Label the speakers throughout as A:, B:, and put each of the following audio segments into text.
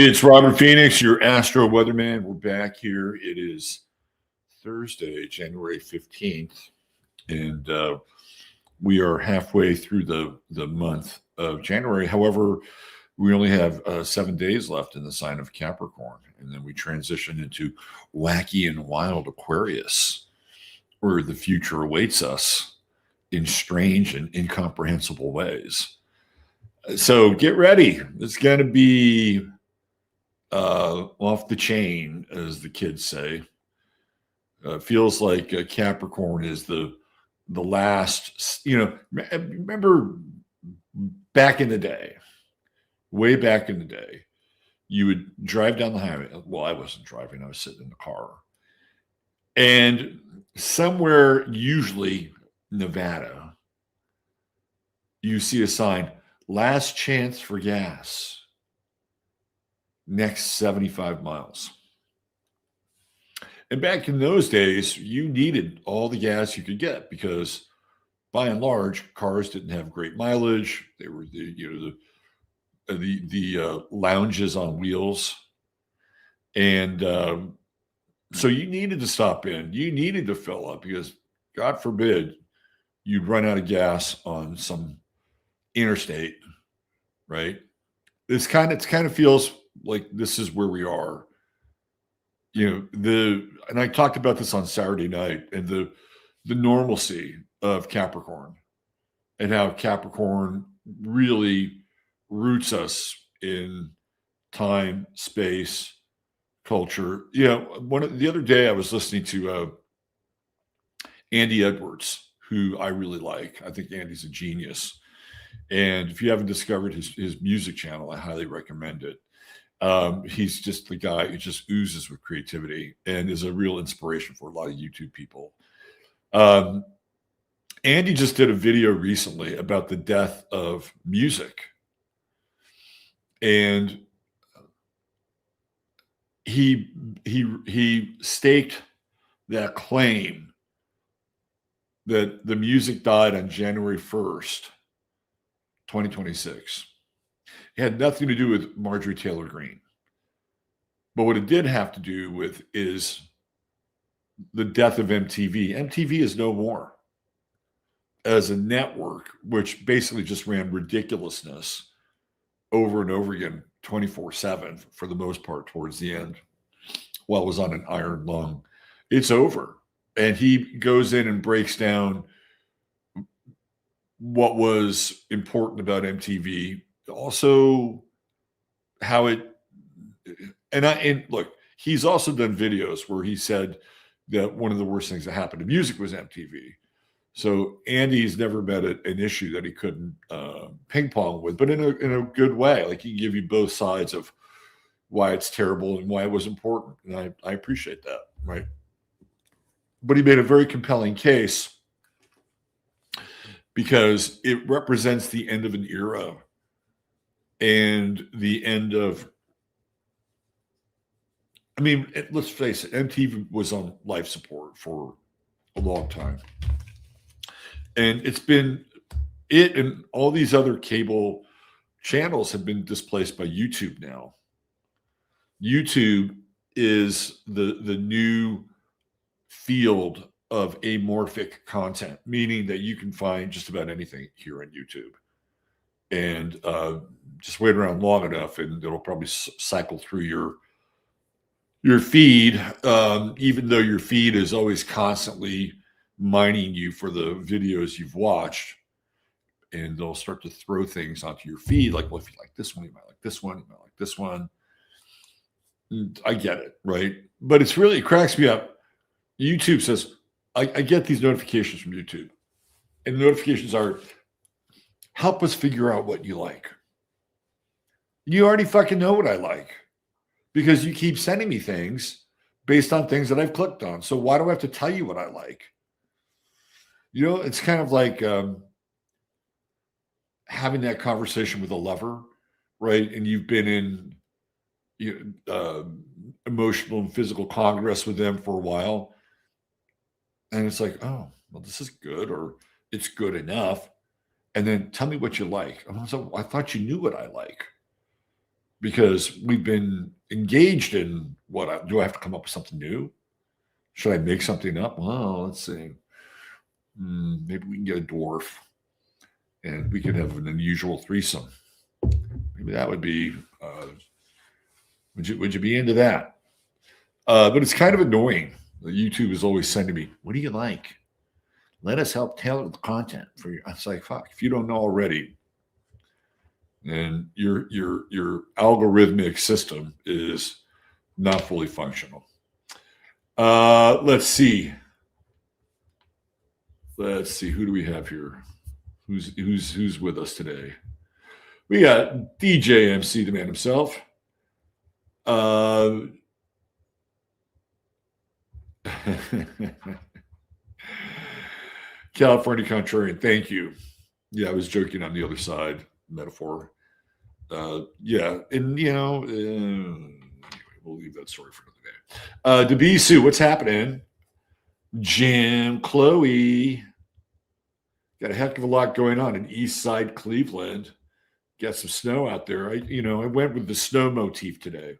A: It's Robert Phoenix, your Astro Weatherman. We're back here. It is Thursday, January 15th, and we are halfway through the month of January. However, we only have 7 days left in the sign of Capricorn, and then we transition into wacky and wild Aquarius, where the future awaits us in strange and incomprehensible ways. So get ready. It's going to be off the chain, as the kids say. Feels like Capricorn is the last. Remember back in the day, way back in the day, you would drive down the highway. Well, I wasn't driving; I was sitting in the car, and somewhere, usually Nevada, you see a sign: "Last chance for gas." Next 75 miles. And back in those days, you needed all the gas you could get because, by and large, cars didn't have great mileage. They were the lounges on wheels, and so you needed to stop in. You needed to fill up because, God forbid, you'd run out of gas on some interstate, right? It kind of feels like this is where we are. And I talked about this on Saturday night, and the normalcy of Capricorn and how Capricorn really roots us in time, space, culture. The other day I was listening to Andy Edwards, who I really like. I think Andy's a genius. And if you haven't discovered his music channel, I highly recommend it. He's just the guy who just oozes with creativity and is a real inspiration for a lot of YouTube people. Andy just did a video recently about the death of music. And he staked that claim that the music died on January 1st, 2026. It had nothing to do with Marjorie Taylor Greene. But what it did have to do with is the death of MTV. MTV is no more as a network, which basically just ran ridiculousness over and over again, 24/7 for the most part towards the end, while it was on an iron lung. It's over. And he goes in and breaks down what was important about MTV, also how it, and look, he's also done videos where he said that one of the worst things that happened to music was MTV. So Andy's never met an issue that he couldn't ping pong with, but in a good way. Like, he can give you both sides of why it's terrible and why it was important. And I appreciate that, right? But he made a very compelling case because it represents the end of an era and the end of, let's face it, MTV was on life support for a long time. And it and all these other cable channels have been displaced by YouTube now. YouTube is the new field of amorphic content, meaning that you can find just about anything here on YouTube. And just wait around long enough and it'll probably cycle through your feed, even though your feed is always constantly mining you for the videos you've watched. And they'll start to throw things onto your feed, like, well, if you like this one, you might like this one, you might like this one. I get it, right? But it cracks me up. YouTube says, I get these notifications from YouTube. And the notifications are, help us figure out what you like. You already fucking know what I like because you keep sending me things based on things that I've clicked on. So why do I have to tell you what I like? It's kind of like having that conversation with a lover, right? And you've been in emotional and physical congress with them for a while. And it's like, oh, well, this is good, or it's good enough. And then tell me what you like. So I thought you knew what I like. because we've been engaged in do I have to come up with something new? Should I make something up? Well, let's see. Maybe we can get a dwarf and we could have an unusual threesome. Maybe that would be, would you be into that? But it's kind of annoying. YouTube is always sending me, what do you like? Let us help tailor the content for you. It's like, fuck, if you don't know already, then your algorithmic system is not fully functional. Let's see. Who do we have here? Who's with us today? We got DJ MC, the man himself. California Contrarian, thank you. Yeah, I was joking on the other side metaphor. Yeah, and we'll leave that story for another day. Debisu, what's happening? Jim, Chloe, got a heck of a lot going on in East Side Cleveland. Got some snow out there. I went with the snow motif today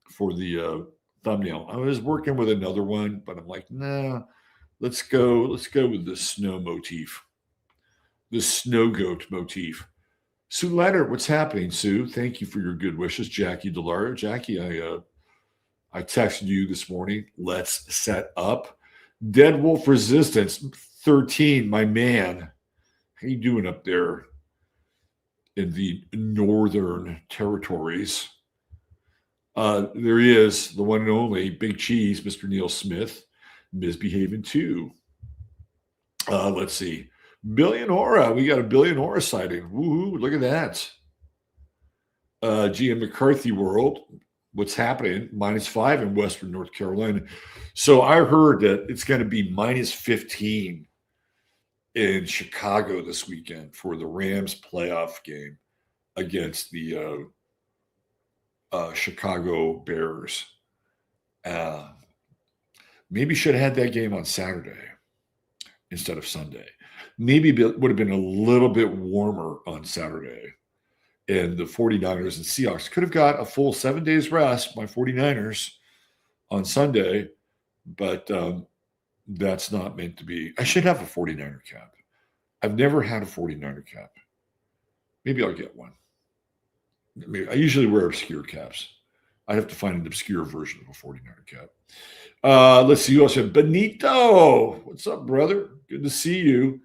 A: for the thumbnail. I was working with another one, but I'm like, nah, let's go with the snow motif, the snow goat motif. Sue Leonard, what's happening, Sue? Thank you for your good wishes. Jackie Delario. Jackie, I texted you this morning. Let's set up. Dead Wolf Resistance 13, my man. How you doing up there in the northern territories? There he is, the one and only Big Cheese, Mr. Neil Smith, misbehaving too. Let's see. Billion Aura. We got a Billion Aura sighting. Woohoo, look at that. GM McCarthy World. What's happening? -5 in Western North Carolina. So I heard that it's going to be -15 in Chicago this weekend for the Rams playoff game against the Chicago Bears. Maybe should have had that game on Saturday instead of Sunday. Maybe it would have been a little bit warmer on Saturday. And the 49ers and Seahawks could have got a full 7 days rest, my 49ers, on Sunday. But that's not meant to be. I should have a 49er cap. I've never had a 49er cap. Maybe I'll get one. I usually wear obscure caps. I'd have to find an obscure version of a 49er cap. Let's see. You also have Benito. What's up, brother? Good to see you.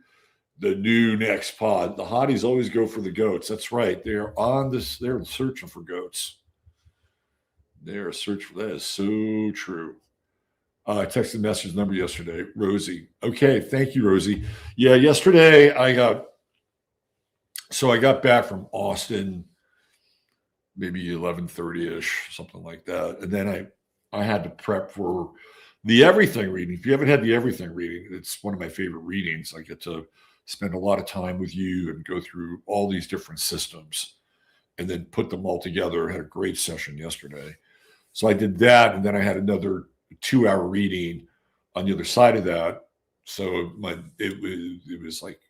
A: The new next pod. The hotties always go for the goats. That's right. They're on this. They're searching for goats. They're searching for that. Is so true. I texted the message number yesterday. Rosie. Okay. Thank you, Rosie. Yeah. Yesterday I got back from Austin, maybe 11:30-ish, something like that. And then I had to prep for the Everything reading. If you haven't had the Everything reading, it's one of my favorite readings. I get to spend a lot of time with you and go through all these different systems and then put them all together. I had a great session yesterday. So I did that. And then I had another 2-hour reading on the other side of that. So it was like,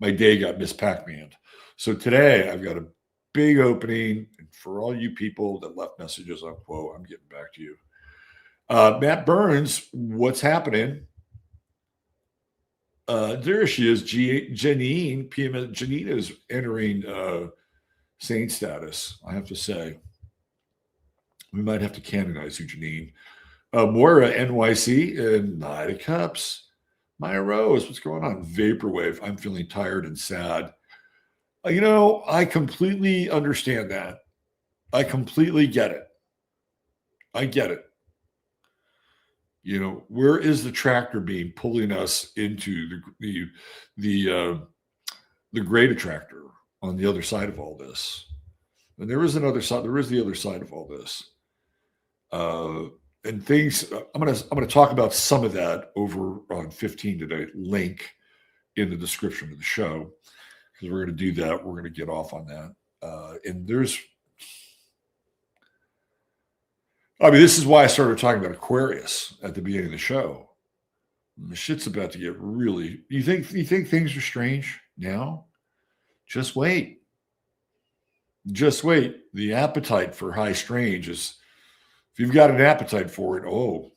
A: my day got Miss Pac-Man. So today I've got a big opening. And for all you people that left messages on Quo, I'm getting back to you. Matt Burns, what's happening? There she is, Janine. PMS Janine is entering saint status. I have to say, we might have to canonize you, Janine. Moira NYC and Knight of Cups. Maya Rose, what's going on? Vaporwave. I'm feeling tired and sad. I completely understand that. I completely get it. I get it. Where is the tractor beam pulling us into the great attractor on the other side of all this? And there is another side. There is the other side of all this. And things. I'm gonna talk about some of that over on 15 today. Link in the description of the show because we're going to do that. We're going to get off on that. And this is why I started talking about Aquarius at the beginning of the show. The shit's about to get really. You think things are strange now? Just wait. Just wait. The appetite for high strange is, if you've got an appetite for it,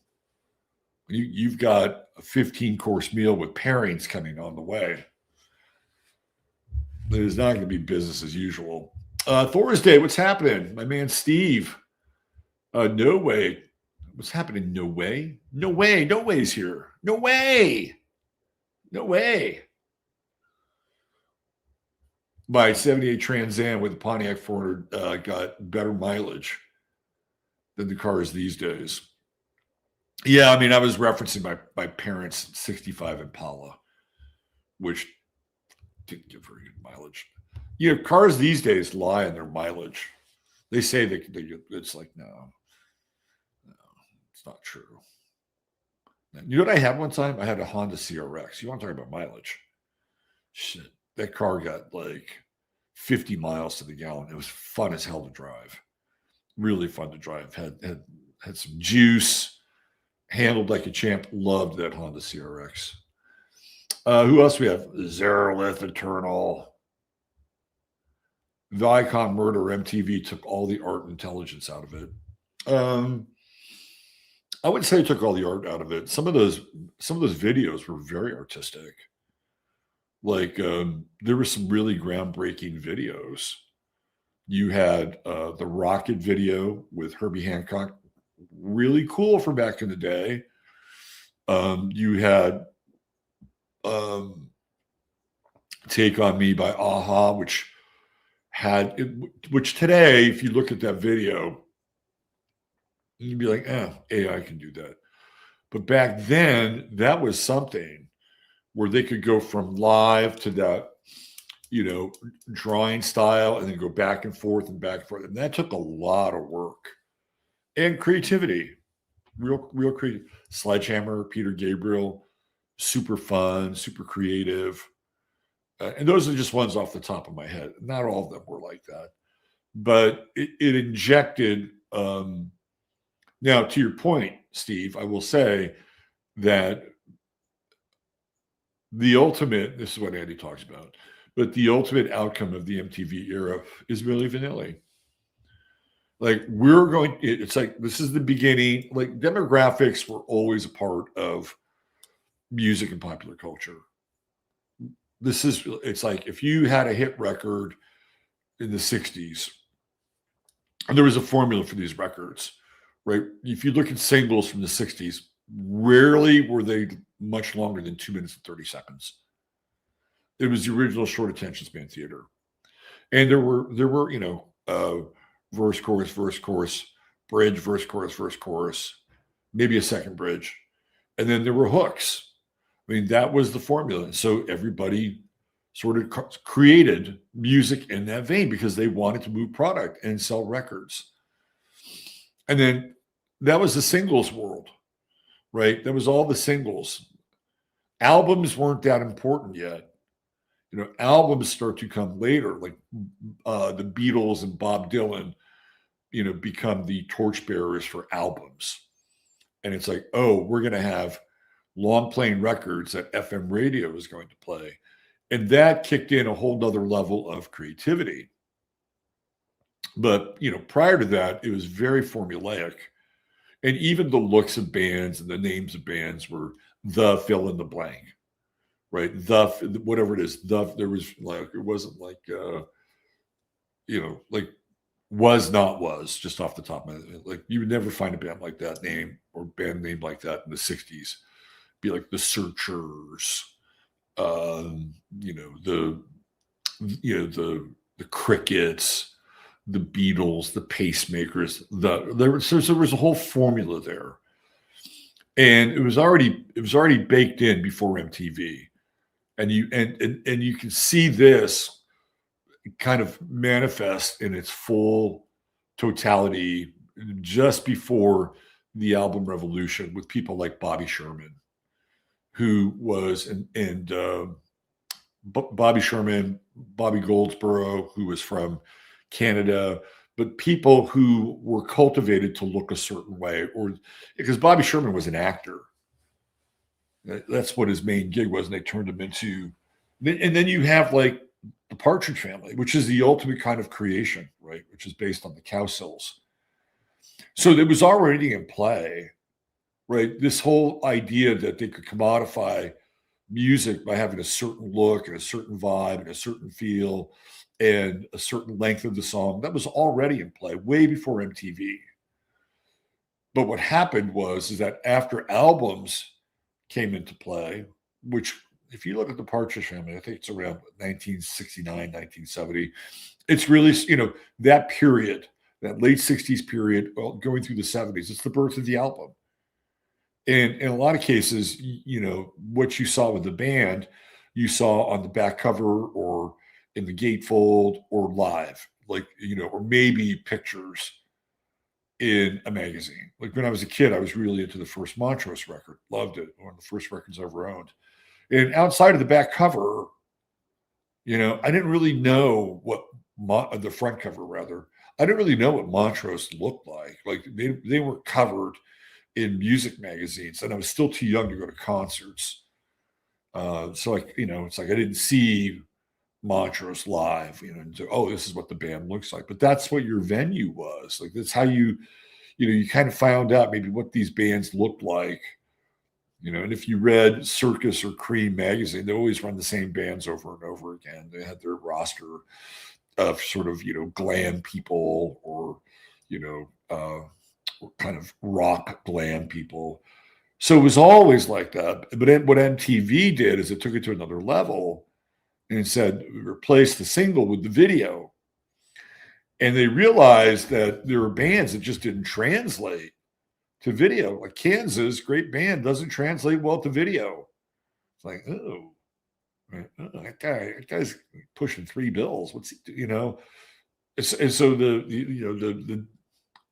A: you've got a 15-course meal with pairings coming on the way. It is not going to be business as usual. Thursday, what's happening? My man Steve. No way. What's happening? No way. No way. No way's here. No way. No way. My 78 Trans Am with the Pontiac 400 got better mileage than the cars these days. Yeah, I mean, I was referencing my parents' 65 Impala, which didn't get very good mileage. You know, cars these days lie in their mileage. They say it's like, no, it's not true. You know what I had one time? I had a Honda CRX. You want to talk about mileage? Shit, that car got like 50 miles to the gallon. It was fun as hell to drive. Really fun to drive. Had some juice. Handled like a champ. Loved that Honda CRX. Who else we have? Zerolith Eternal. The Icon Murder MTV took all the art and intelligence out of it. I wouldn't say it took all the art out of it. Some of those videos were very artistic. Like there were some really groundbreaking videos. You had the Rocket video with Herbie Hancock, really cool for back in the day. You had Take on Me by Aha, which today, if you look at that video, you'd be like, AI can do that. But back then, that was something where they could go from live to that, drawing style and then go back and forth and back and forth. And that took a lot of work and creativity, real creative. Sledgehammer, Peter Gabriel, super fun, super creative. And those are just ones off the top of my head. Not all of them were like that, but it injected. Now, to your point, Steve, I will say that the ultimate, this is what Andy talks about, but the ultimate outcome of the MTV era is Milli Vanilli. Like it's like, this is the beginning. Like demographics were always a part of music and popular culture. It's like if you had a hit record in the 60s, and there was a formula for these records, right? If you look at singles from the 60s, rarely were they much longer than 2 minutes and 30 seconds. It was the original short attention span theater. And there were, verse, chorus, bridge, verse, chorus, maybe a second bridge. And then there were hooks. I mean, that was the formula. So everybody sort of created music in that vein because they wanted to move product and sell records. And then that was the singles world, right? That was all the singles. Albums weren't that important yet. Albums start to come later, like the Beatles and Bob Dylan, become the torchbearers for albums. And it's like, we're going to have long playing records that FM radio is going to play. And that kicked in a whole nother level of creativity. But, prior to that, it was very formulaic. And even the looks of bands and the names of bands were the fill in the blank, right? Whatever it is, there was like, it wasn't like, like was not was just off the top of my head. Like you would never find a band like that name or band name like that in the 60s. Be like the Searchers, the Crickets, the Beatles, the Pacemakers. There was a whole formula there, and it was already baked in before MTV, and you can see this kind of manifest in its full totality just before the album revolution with people like Bobby Sherman, who was Bobby Sherman, Bobby Goldsboro, who was from Canada, but people who were cultivated to look a certain way, or because Bobby Sherman was an actor. That's what his main gig was, and they turned him into. And then you have like the Partridge Family, which is the ultimate kind of creation, right? Which is based on the cow sills. So it was already in play, right? This whole idea that they could commodify music by having a certain look and a certain vibe and a certain feel and a certain length of the song, that was already in play way before MTV. But what happened is that after albums came into play, which if you look at the Partridge Family, I think it's around 1969, 1970. It's really, that period, that late 60s period, going through the 70s, it's the birth of the album. And in a lot of cases, what you saw with the band, you saw on the back cover or in the gatefold or live, or maybe pictures in a magazine. Like when I was a kid, I was really into the first Montrose record. Loved it. One of the first records I ever owned. And outside of the back cover, I didn't really know what the front cover, rather. I didn't really know what Montrose looked like. Like they were covered in music magazines, and I was still too young to go to concerts. So it's like I didn't see Montrose live, and so, oh, this is what the band looks like. But that's what your venue was. Like that's how you kind of found out maybe what these bands looked like. And if you read Circus or Cream magazine, they always run the same bands over and over again. They had their roster of sort of, glam people or, kind of rock glam people. So it was always like that. But what MTV did is it took it to another level and said, replace the single with the video. And they realized that there were bands that just didn't translate to video. Like Kansas, great band, doesn't translate well to video. It's like, that guy's pushing $3 bills. What's he, And so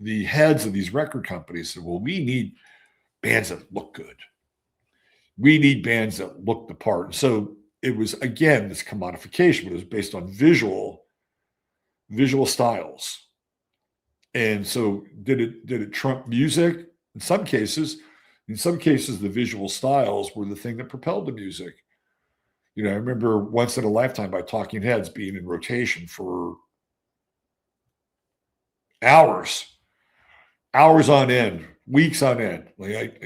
A: the heads of these record companies said, well, we need bands that look good. We need bands that look the part. So it was, again, this commodification, but it was based on visual styles. And so did it trump music? In some cases, the visual styles were the thing that propelled the music. I remember Once in a Lifetime by Talking Heads being in rotation for hours on end, weeks on end. Like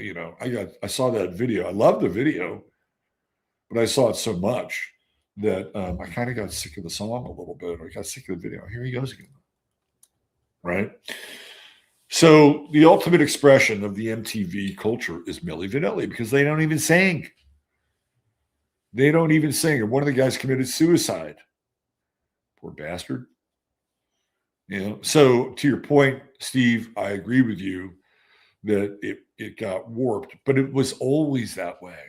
A: I saw that video. I loved the video, but I saw it so much that I kind of got sick of the song a little bit. I got sick of the video. Here he goes again. Right? So the ultimate expression of the MTV culture is Milli Vanilli because they don't even sing. And one of the guys committed suicide. Poor bastard. So to your point, Steve, I agree with you that it got warped, but it was always that way.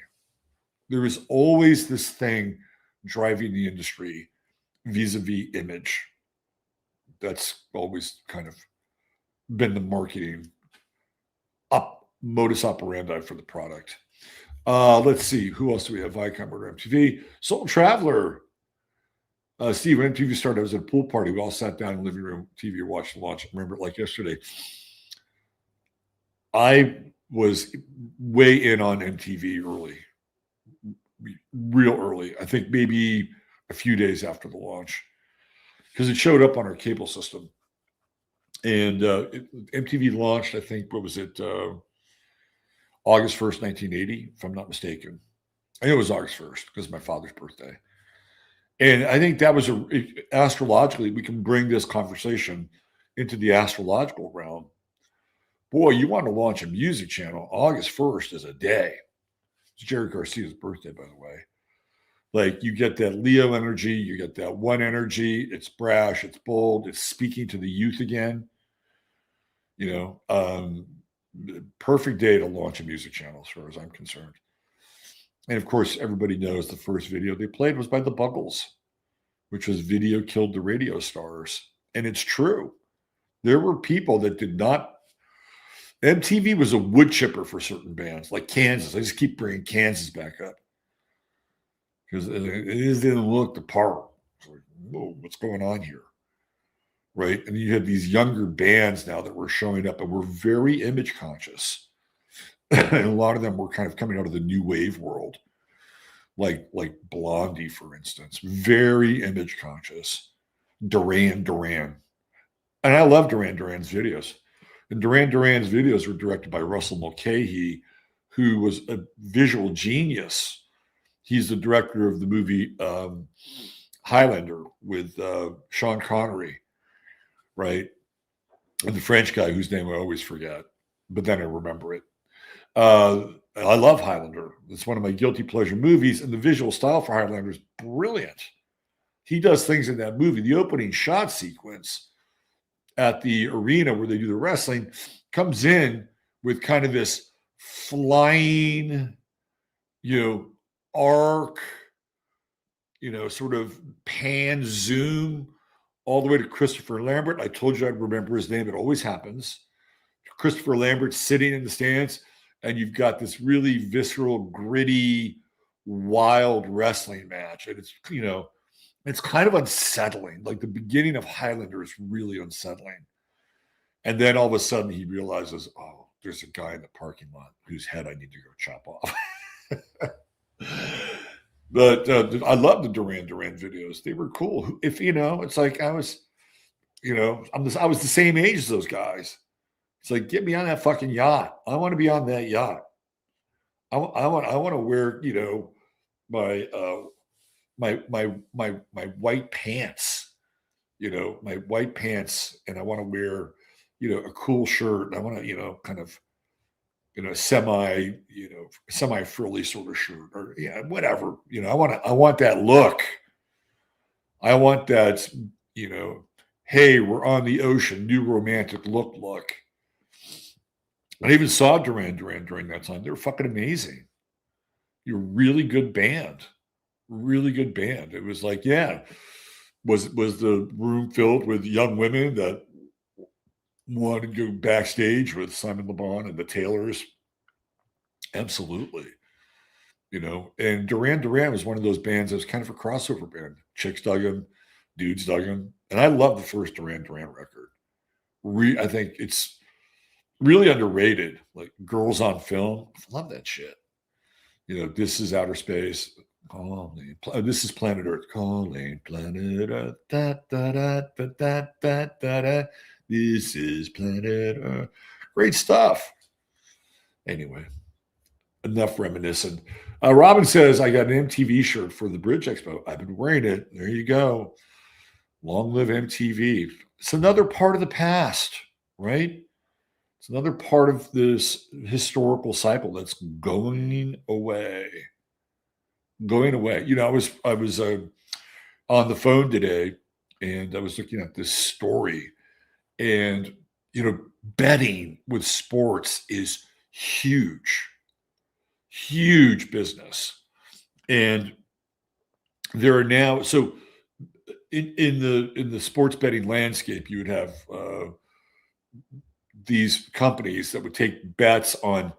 A: There was always this thing driving the industry vis-a-vis image. That's always kind of been the marketing modus operandi for the product. Let's see. Who else do we have? Viacom or MTV? Soul Traveler. Steve, when MTV started, I was at a pool party. We all sat down in the living room, TV, watched the launch. I remember it like yesterday. I was way in on MTV early, real early. I think maybe a few days after the launch because it showed up on our cable system. And MTV launched, I think, what was it? August 1st, 1980, if I'm not mistaken. I think it was August 1st because of my father's birthday. And I think that was astrologically, we can bring this conversation into the astrological realm. Boy, you want to launch a music channel, August 1st is a day. It's Jerry Garcia's birthday, by the way. Like you get that Leo energy, you get that one energy. It's brash, it's bold, it's speaking to the youth again. Perfect day to launch a music channel as far as I'm concerned. And of course, everybody knows the first video they played was by the Buggles, which was Video Killed the Radio Stars. And it's true. There were people that did not. MTV was a wood chipper for certain bands, like Kansas. I just keep bringing Kansas back up because it didn't look the part. It's like, whoa, what's going on here? Right? And you had these younger bands now that were showing up and were very image conscious. And a lot of them were kind of coming out of the new wave world like Blondie, for instance, very image conscious. Duran Duran. And I love Duran Duran's videos. And Duran Duran's videos were directed by Russell Mulcahy, who was a visual genius. He's the director of the movie Highlander with Sean Connery, right? And the French guy whose name I always forget, but then I remember it. I love Highlander. It's one of my guilty pleasure movies, and the visual style for Highlander is brilliant. He does things in that movie. The opening shot sequence at the arena where they do the wrestling comes in with kind of this flying, arc, sort of pan zoom all the way to Christopher Lambert. I told you I'd remember his name. It always happens. Christopher Lambert sitting in the stands, and you've got this really visceral, gritty, wild wrestling match. And it's kind of unsettling. Like the beginning of Highlander is really unsettling. And then all of a sudden he realizes, oh, there's a guy in the parking lot whose head I need to go chop off. But I love the Duran Duran videos. They were cool. If it's like I was, I was the same age as those guys. It's like, get me on that fucking yacht. I want to be on that yacht. I want to wear, my white pants, my white pants, and I want to wear, a cool shirt. I want to, kind of, semi frilly sort of shirt or whatever. I want that look. I want that, hey, we're on the ocean, new romantic look. I even saw Duran Duran during that time. They were fucking amazing. You're a really good band. Really good band. It was like, was the room filled with young women that wanted to go backstage with Simon Le Bon and the Taylors? Absolutely. And Duran Duran was one of those bands that was kind of a crossover band. Chicks dug him, dudes dug him. And I love the first Duran Duran record. I think it's really underrated. Like Girls on Film. I love that shit. This is Outer Space. Calling. This is Planet Earth. Calling Planet Earth. Da, da, da, da, da, da, da, da. This is Planet Earth. Great stuff. Anyway, enough reminiscing. Robin says, I got an MTV shirt for the Bridge Expo. I've been wearing it. There you go. Long live MTV. It's another part of the past, right? It's another part of this historical cycle that's going away. Going away. I was on the phone today, and I was looking at this story, and betting with sports is huge business, and there are now in the sports betting landscape, you would have these companies that would take bets on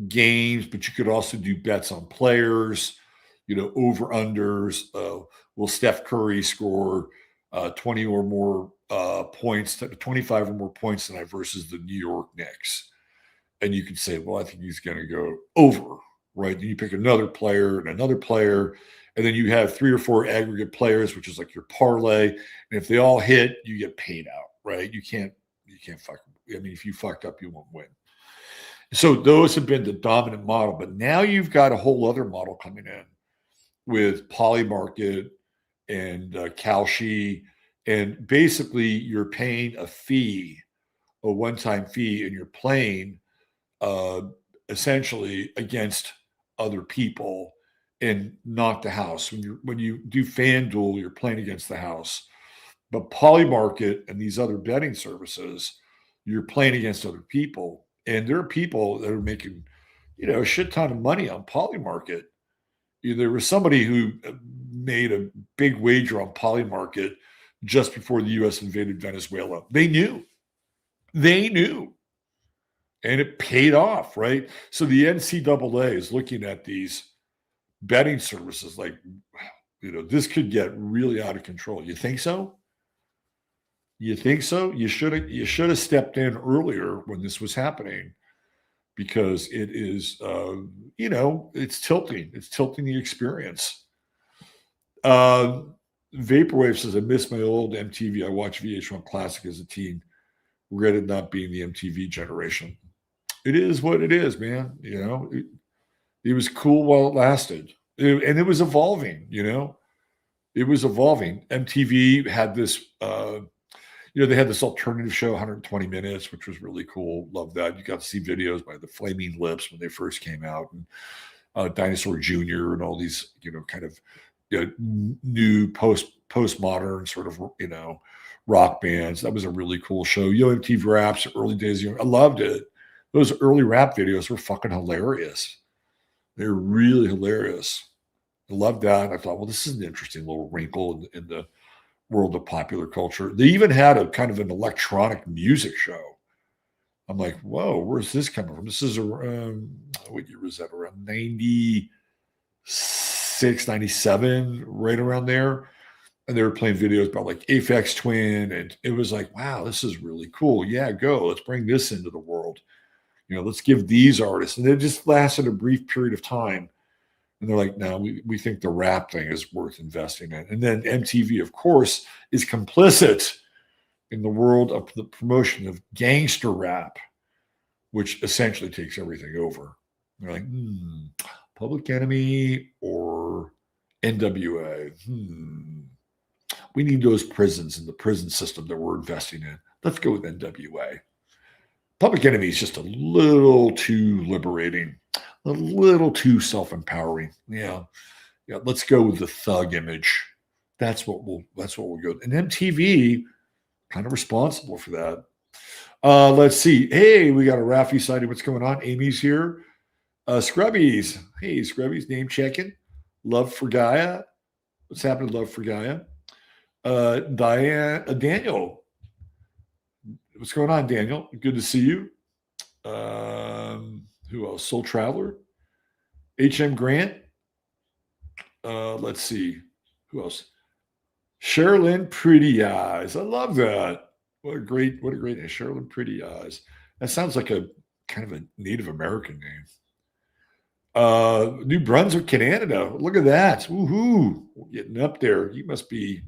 A: games, but you could also do bets on players. Over unders. Will Steph Curry score 20 or more points, 25 or more points tonight versus the New York Knicks? And you could say, well, I think he's going to go over, right? Then you pick another player, and then you have 3 or 4 aggregate players, which is like your parlay. And if they all hit, you get paid out, right? You can't fuck. I mean, if you fucked up, you won't win. So those have been the dominant model, but now you've got a whole other model coming in with Polymarket and Kalshi, and basically you're paying a one-time fee, and you're playing essentially against other people and not the house. When you do FanDuel, you're playing against the house. But Polymarket and these other betting services, you're playing against other people. And there are people that are making, a shit ton of money on Polymarket. There was somebody who made a big wager on Polymarket just before the U.S. invaded Venezuela. They knew. And it paid off, right? So the NCAA is looking at these betting services like, this could get really out of control. You think so? You should have stepped in earlier when this was happening, because it is, it's tilting. It's tilting the experience. Vaporwave says, I miss my old MTV. I watched VH1 Classic as a teen. Regretted not being the MTV generation. It is what it is, man. It was cool while it lasted. And it was evolving, It was evolving. MTV had this, they had this alternative show, 120 Minutes, which was really cool. Love that. You got to see videos by the Flaming Lips when they first came out, and Dinosaur Jr. and all these, kind of new postmodern sort of, rock bands. That was a really cool show. MTV Raps, early days. I loved it. Those early rap videos were fucking hilarious. They're really hilarious. I loved that. I thought, well, this is an interesting little wrinkle in the world of popular culture. They even had a kind of an electronic music show. I'm like, whoa, where's this coming from? This is what year was that? Around 96, 97, right around there. And they were playing videos about like Aphex Twin. And it was like, wow, this is really cool. Yeah, go. Let's bring this into the world. Let's give these artists. And it just lasted a brief period of time. And they're like, no, we think the rap thing is worth investing in. And then MTV, of course, is complicit in the world of the promotion of gangster rap, which essentially takes everything over. They're like, Public Enemy or NWA? We need those prisons in the prison system that we're investing in. Let's go with NWA. Public Enemy is just a little too liberating, a little too self-empowering. Yeah. Let's go with the thug image. That's what we'll go. And MTV kind of responsible for that. Let's see. Hey, we got a Rafi sighting. What's going on? Amy's here. Scrubbies. Hey, Scrubbies, name checking. Love for Gaia. What's happening? Love for Gaia. Daniel. What's going on, Daniel? Good to see you. Who else? Soul Traveler. HM Grant. Let's see. Who else? Sherilyn Pretty Eyes. I love that. What a great name. Sherilyn Pretty Eyes. That sounds like a kind of a Native American name. New Brunswick, Canada. Look at that. Woohoo. We're getting up there. You must be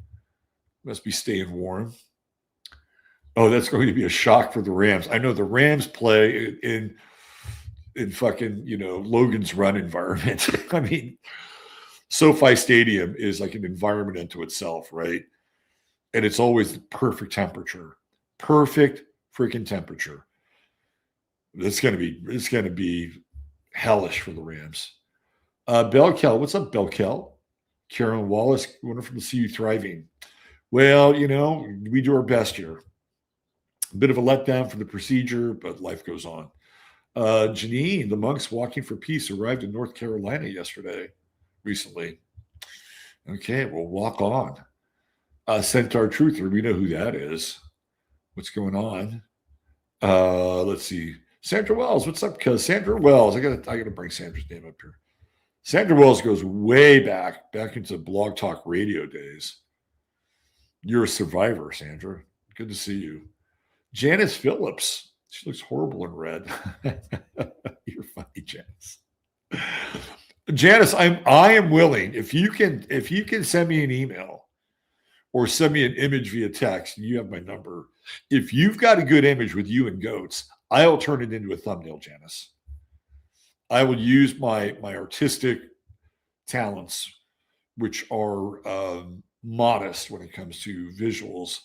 A: staying warm. Oh, that's going to be a shock for the Rams. I know the Rams play in fucking, Logan's Run environment. I mean, SoFi Stadium is like an environment unto itself, right? And it's always the perfect temperature. Perfect freaking temperature. It's going to be hellish for the Rams. Belkel, what's up, Belkel? Karen Wallace, wonderful to see you thriving. Well, we do our best here. A bit of a letdown for the procedure, but life goes on. Janine, the monks walking for peace, arrived in North Carolina recently. Okay, well, walk on. Centaur Truther, we know who that is. What's going on? Let's see. Sandra Wells, what's up? Cause Sandra Wells, I gotta bring Sandra's name up here. Sandra Wells goes way back into Blog Talk Radio days. You're a survivor, Sandra. Good to see you. Janice Phillips. She looks horrible in red. You're funny, Janice. Janice, I am willing. If you can send me an email or send me an image via text, and you have my number. If you've got a good image with you and goats, I'll turn it into a thumbnail, Janice. I will use my artistic talents, which are modest when it comes to visuals,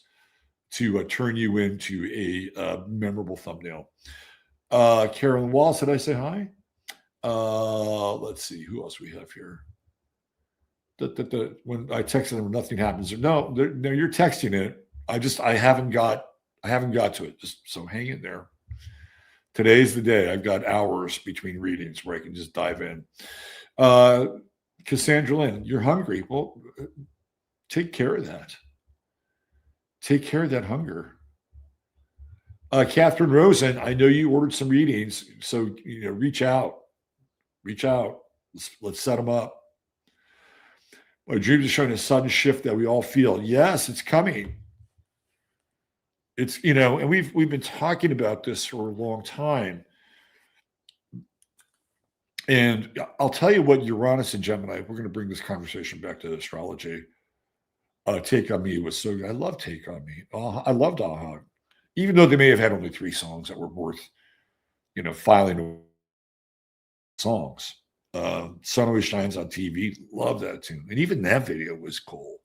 A: to turn you into a memorable thumbnail. Carolyn Wallace, did I say hi? Let's see who else we have here. When I texted them, nothing happens. No, you're texting it. I haven't got to it. Just so hang in there. Today's the day. I've got hours between readings where I can just dive in. Cassandra Lynn, you're hungry. Well, take care of that. Take care of that hunger. Catherine Rosen, I know you ordered some readings, so reach out. Let's set them up. My dreams are showing a sudden shift that we all feel. Yes, it's coming. It's and we've been talking about this for a long time. And I'll tell you what, Uranus and Gemini, we're going to bring this conversation back to astrology. Take on Me was so good. I love Take on Me. I loved Aha. Even though they may have had only 3 songs that were worth, filing songs. Sun Always Shines on TV. Love that tune. And even that video was cool.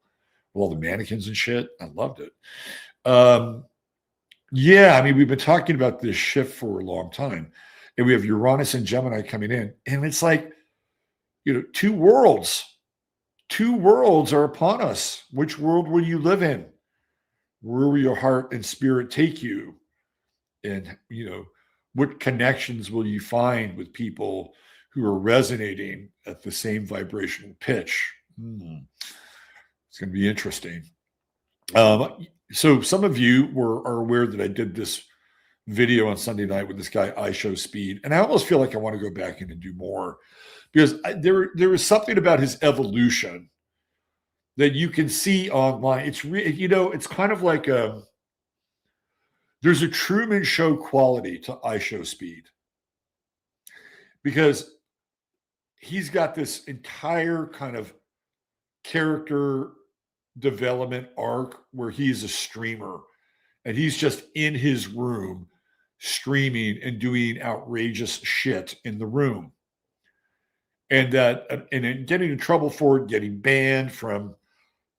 A: With all the mannequins and shit. I loved it. Yeah, I mean, we've been talking about this shift for a long time. And we have Uranus and Gemini coming in. And it's like, 2 worlds. 2 worlds are upon us. Which world will you live in? Where will your heart and spirit take you? And, what connections will you find with people who are resonating at the same vibrational pitch? It's going to be interesting. So some of you are aware that I did this video on Sunday night with this guy, I Show Speed. And I almost feel like I want to go back in and do more because there is something about his evolution that you can see online. It's it's kind of like there's a Truman Show quality to I Show Speed because he's got this entire kind of character development arc where he's a streamer and he's just in his room streaming and doing outrageous shit in the room. And getting in trouble for it, getting banned from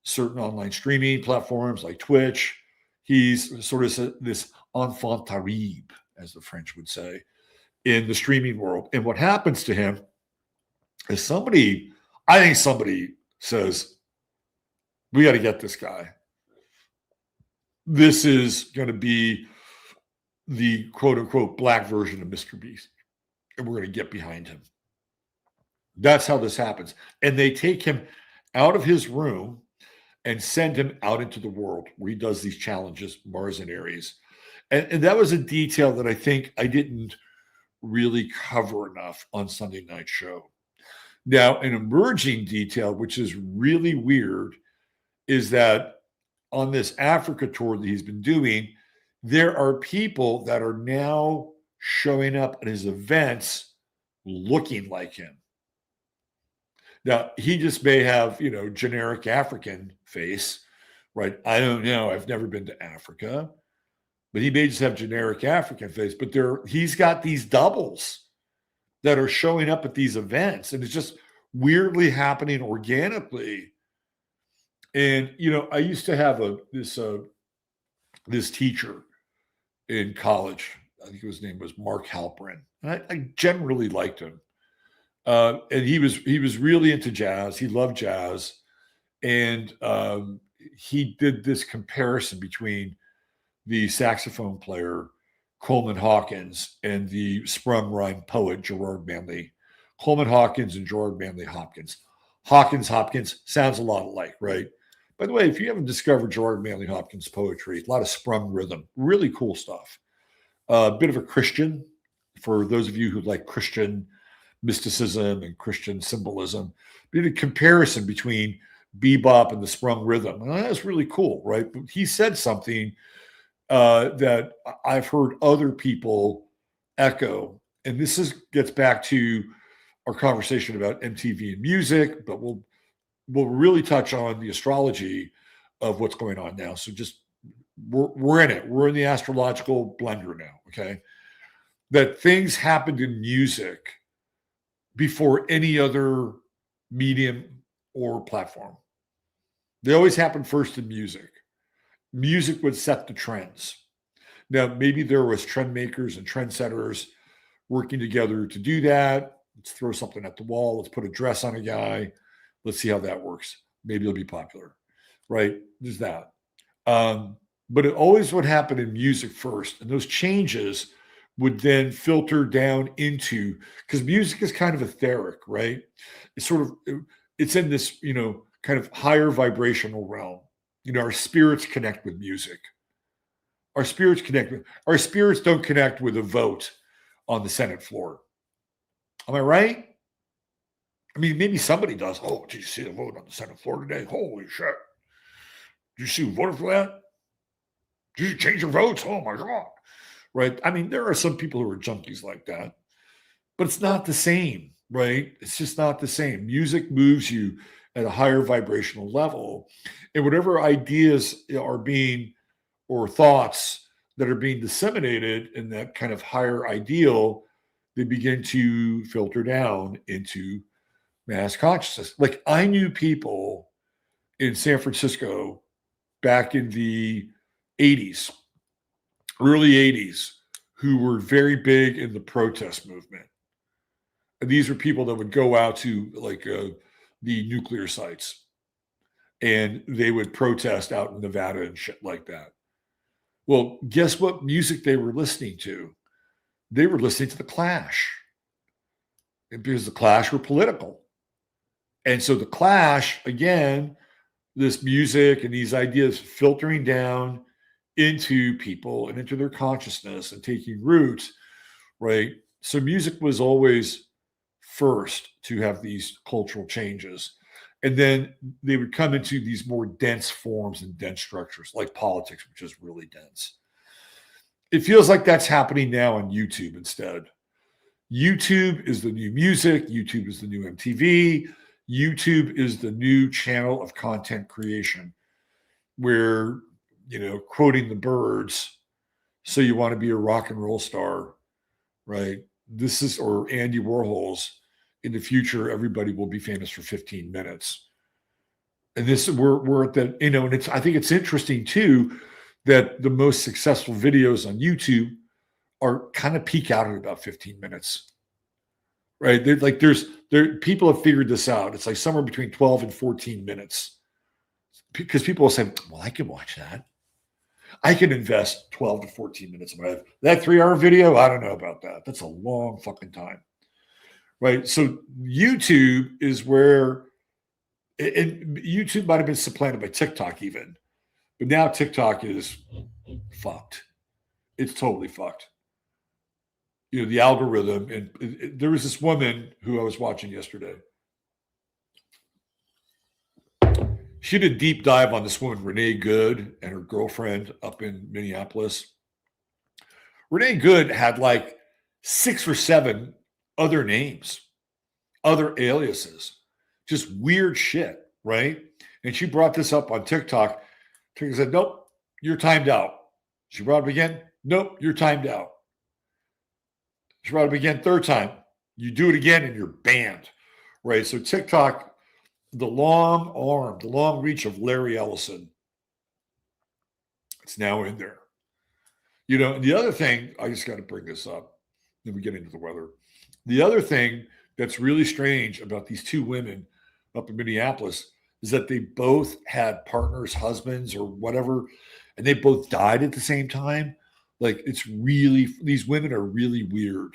A: certain online streaming platforms like Twitch. He's sort of this enfant terrible, as the French would say, in the streaming world. And what happens to him is I think somebody says, we got to get this guy. This is going to be the quote unquote black version of Mr. Beast. And we're going to get behind him. That's how this happens. And they take him out of his room and send him out into the world where he does these challenges, Mars and Aries. And that was a detail that I think I didn't really cover enough on Sunday Night Show. Now, an emerging detail, which is really weird, is that on this Africa tour that he's been doing, there are people that are now showing up at his events looking like him. Now, he just may have, generic African face, right? I don't know. I've never been to Africa, but he may just have generic African face. But he's got these doubles that are showing up at these events, and it's just weirdly happening organically. And, I used to have this teacher in college. I think his name was Mark Halprin. And I generally liked him. And he was really into jazz. He loved jazz. And he did this comparison between the saxophone player, Coleman Hawkins, and the sprung rhyme poet, Gerard Manley. Coleman Hawkins and Gerard Manley Hopkins. Hopkins sounds a lot alike, right? By the way, if you haven't discovered Gerard Manley Hopkins' poetry, a lot of sprung rhythm, really cool stuff. A bit of a Christian, for those of you who like Christian mysticism and Christian symbolism. Did a comparison between bebop and the sprung rhythm. And that's really cool, right? But he said something that I've heard other people echo. And this gets back to our conversation about MTV and music, but we'll really touch on the astrology of what's going on now. So just we're in it. We're in the astrological blender now, okay? That things happened in music before any other medium or platform. They always happen first in music. Music would set the trends. Now, maybe there was trend makers and trendsetters working together to do that. Let's throw something at the wall. Let's put a dress on a guy. Let's see how that works. Maybe it'll be popular, right? There's that. But it always would happen in music first. And those changes would then filter down into, because music is kind of etheric, right? It's in this, kind of higher vibrational realm. Our spirits connect with music. Our spirits don't connect with a vote on the Senate floor. Am I right? I mean, maybe somebody does. Oh, did you see the vote on the Senate floor today? Holy shit. Did you see who voted for that? Did you change your votes? Oh my God. Right. I mean, there are some people who are junkies like that. but it's not the same, right? It's just not the same. Music moves you at a higher vibrational level. And whatever ideas are being, or thoughts that are being disseminated in that kind of higher ideal, they begin to filter down into mass consciousness. Like I knew people in San Francisco back in the 80s, early 80s, who were very big in the protest movement. And these are people that would go out to like the nuclear sites and they would protest out in Nevada and shit like that. Well, guess what music they were listening to? They were listening to the Clash, because the Clash were political. And so the Clash, again, this music and these ideas filtering down into people and into their consciousness and taking root, right? So music was always first to have these cultural changes. And then they would come into these more dense forms and dense structures, like politics, which is really dense. It feels like that's happening now on YouTube instead. YouTube is the new music. YouTube is the new MTV. YouTube is the new channel of content creation where, quoting the Birds, so you want to be a rock and roll star, right? This is, or Andy Warhol's, in the future, everybody will be famous for 15 minutes. And this, we're at that, and I think it's interesting too, that the most successful videos on YouTube are kind of peak out at about 15 minutes, right? People have figured this out. It's like somewhere between 12 and 14 minutes, because people will say, well, I can watch that. I can invest 12 to 14 minutes of my life. That 3-hour video, I don't know about that. That's a long fucking time, right? So YouTube is where, and YouTube might have been supplanted by TikTok even, but now TikTok is fucked. It's totally fucked. The algorithm. And there was this woman who I was watching yesterday. She did a deep dive on this woman, Renee Good, and her girlfriend up in Minneapolis. Renee Good had like 6 or 7 other names, other aliases, just weird shit, right? And she brought this up on TikTok. TikTok said, nope, you're timed out. She brought it up again. Nope, you're timed out. She brought it up again, 3rd time. You do it again and you're banned, right? So TikTok, the long arm, the long reach of Larry Ellison, it's now in there. And the other thing, I just got to bring this up, then we get into the weather. The other thing that's really strange about these 2 women up in Minneapolis is that they both had partners, husbands, or whatever, and they both died at the same time. Like, it's really, these women are really weird.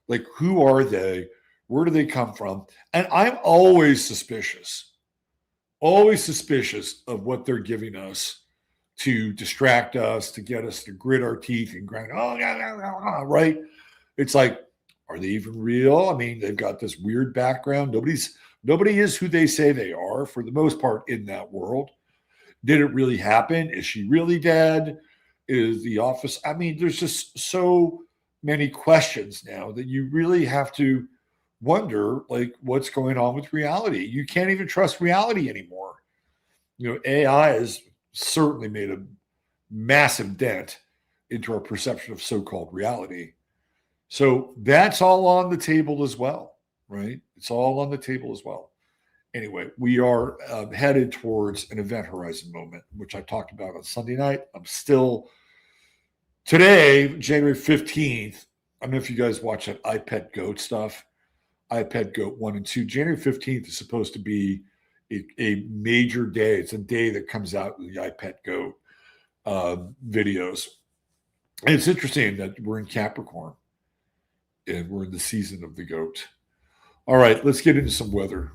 A: Like, who are they? Where do they come from? And I'm always suspicious of what they're giving us to distract us, to get us to grit our teeth and grind. Oh, yeah, right? It's like, are they even real? I mean, they've got this weird background. Nobody is who they say they are for the most part in that world. Did it really happen? Is she really dead? Is the office? I mean, there's just so many questions now that you really have to wonder, like, what's going on with reality. You can't even trust reality anymore. AI has certainly made a massive dent into our perception of so-called reality. So that's all on the table as well, right? It's all on the table as well. Anyway, we are headed towards an event horizon moment, which I talked about on Sunday night. I'm still, today, January 15th, I don't know if you guys watch that iPet Goat stuff, iPet Goat 1 and 2. January 15th is supposed to be a major day. It's a day that comes out with the iPet Goat videos. And it's interesting that we're in Capricorn and we're in the season of the goat. All right, let's get into some weather.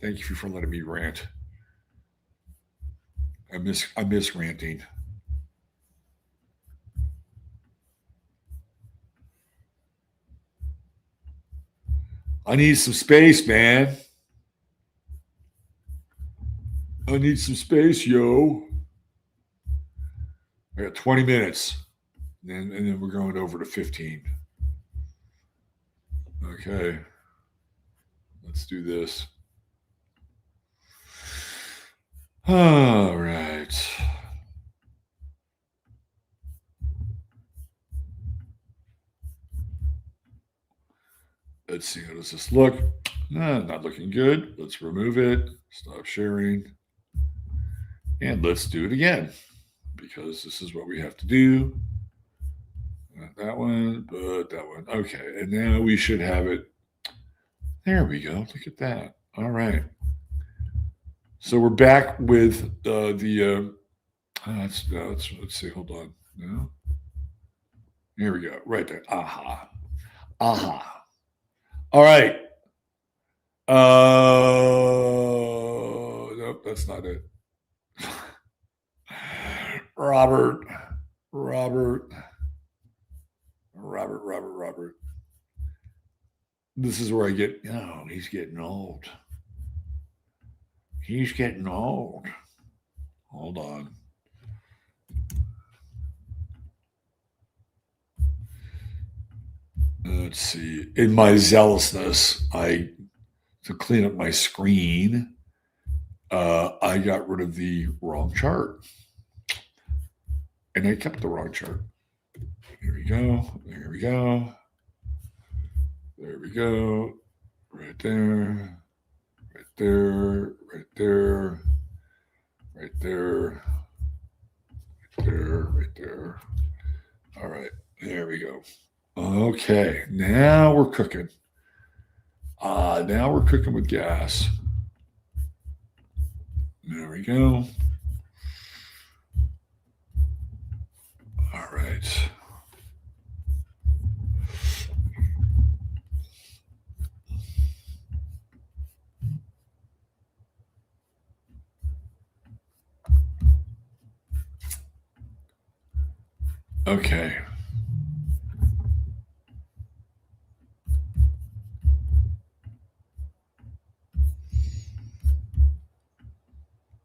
A: Thank you for letting me rant. I miss ranting. I need some space, man. I need some space, yo. I got 20 minutes, and then we're going over to 15. Okay. Let's do this. All right. Let's see. How does this look? Not looking good. Let's remove it. Stop sharing. And let's do it again, because this is what we have to do. Not that one, but that one. Okay. And now we should have it. There we go. Look at that. All right. So we're back with let's see. Hold on. No. Here we go. Right there. Aha. Aha. All right. Nope, that's not it. Robert. This is where I get, he's getting old. He's getting old. Hold on. Let's see. In my zealousness, to clean up my screen, I got rid of the wrong chart. And I kept the wrong chart. Here we go. There we go. There we go. Right there. Right there. Right there. Right there. Right there. Right there. All right. There we go. Okay. Now we're cooking. Now we're cooking with gas. There we go. All right. Okay.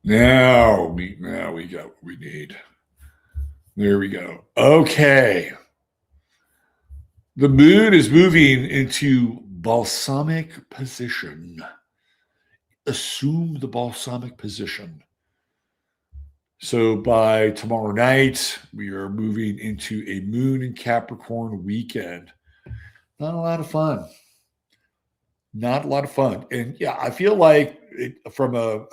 A: Now we got what we need. There we go. Okay. The moon is moving into balsamic position. Assume the balsamic position. So by tomorrow night, we are moving into a moon in Capricorn weekend. Not a lot of fun. Not a lot of fun. And yeah, I feel like from a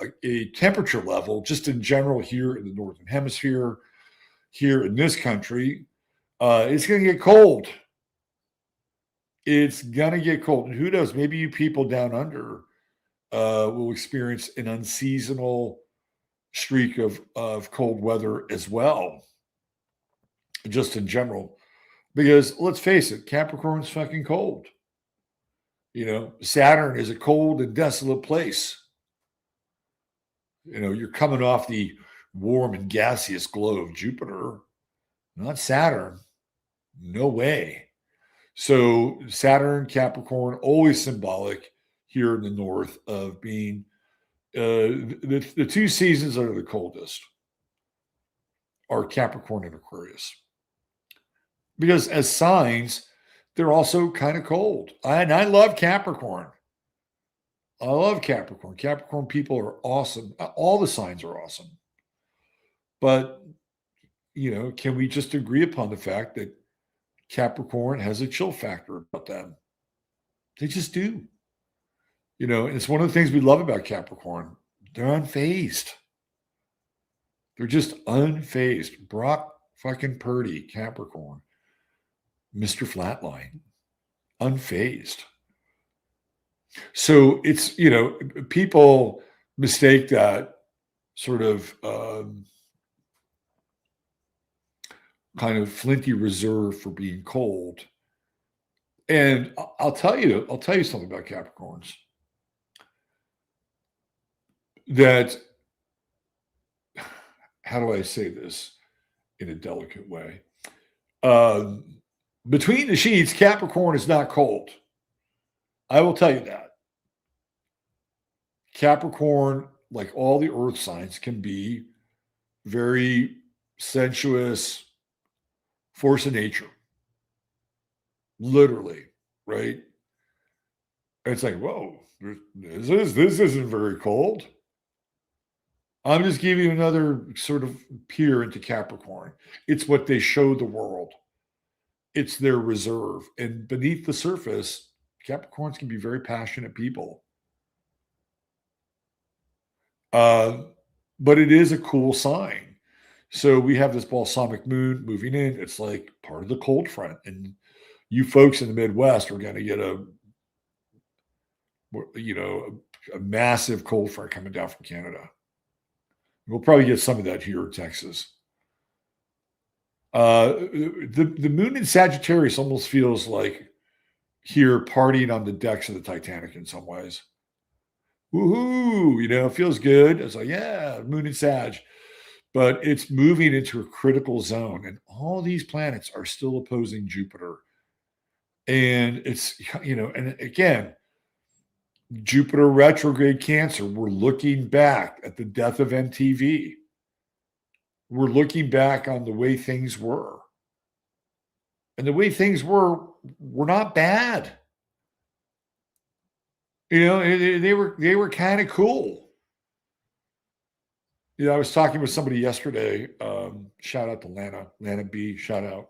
A: temperature level, just in general here in the Northern Hemisphere, here in this country, it's going to get cold. It's going to get cold. And who knows, maybe you people down under will experience an unseasonal streak of cold weather as well, just in general. Because let's face it, Capricorn's fucking cold. Saturn is a cold and desolate place. You're coming off the warm and gaseous glow of Jupiter, not Saturn. No way. So Saturn, Capricorn, always symbolic here in the north of being the two seasons that are the coldest are Capricorn and Aquarius. Because as signs, they're also kind of cold. And I love Capricorn. I love Capricorn. Capricorn people are awesome. All the signs are awesome. But, can we just agree upon the fact that Capricorn has a chill factor about them? They just do. And it's one of the things we love about Capricorn. They're unfazed. They're just unfazed. Brock fucking Purdy, Capricorn. Mr. Flatline. Unfazed. So it's, people mistake that sort of kind of flinty reserve for being cold. And I'll tell you something about Capricorns. That, how do I say this in a delicate way? Between the sheets, Capricorn is not cold. I will tell you that. Capricorn, like all the earth signs, can be very sensuous, force of nature. Literally, right? It's like, whoa, this isn't very cold. I'm just giving you another sort of peer into Capricorn. It's what they show the world. It's their reserve. And beneath the surface, Capricorns can be very passionate people. But it is a cool sign. So we have this balsamic moon moving in. It's like part of the cold front. And you folks in the Midwest are going to get a massive cold front coming down from Canada. We'll probably get some of that here in Texas. The moon in Sagittarius almost feels like here partying on the decks of the Titanic in some ways. Woohoo! It feels good. It's like, yeah, moon in Sag. But it's moving into a critical zone. And all these planets are still opposing Jupiter. And it's, and again, Jupiter retrograde Cancer. We're looking back at the death of MTV. We're looking back on the way things were. And the way things were not bad. They were kind of cool. I was talking with somebody yesterday. Shout out to Lana B. Shout out.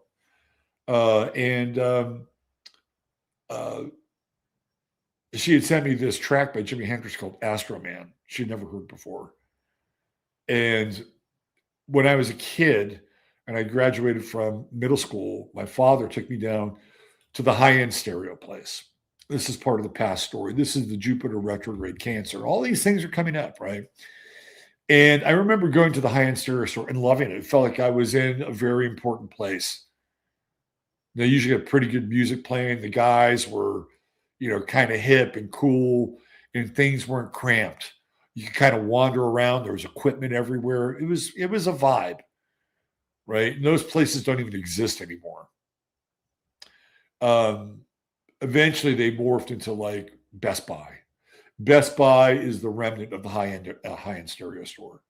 A: She had sent me this track by Jimi Hendrix called Astro Man. She'd never heard before. And when I was a kid and I graduated from middle school, my father took me down to the high-end stereo place. This is part of the past story. This is the Jupiter retrograde Cancer. All these things are coming up, right? And I remember going to the high-end stereo store and loving it. It felt like I was in a very important place. They usually had pretty good music playing. The guys were, kind of hip and cool, and things weren't cramped. You could kind of wander around. There was equipment everywhere. It was a vibe, right? And those places don't even exist anymore. Eventually, they morphed into like Best Buy. Best Buy is the remnant of the high-end stereo store.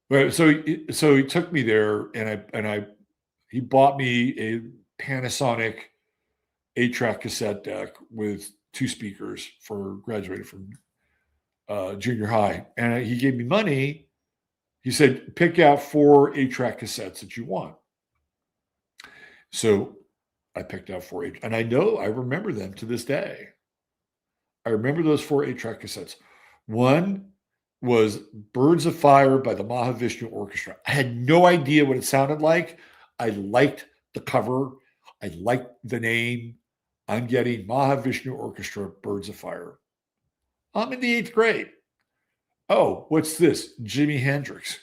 A: Right. So he took me there, and he bought me a Panasonic 8-track cassette deck with 2 speakers for graduating from junior high. And he gave me money. He said, pick out 4 8-track cassettes that you want. So I picked out 4 8, and I remember them to this day. I remember those 4 8-track cassettes. One was Birds of Fire by the Mahavishnu Orchestra. I had no idea what it sounded like. I liked the cover. I liked the name. I'm getting Mahavishnu Orchestra, Birds of Fire. I'm in the 8th grade. Oh, what's this? Jimi Hendrix,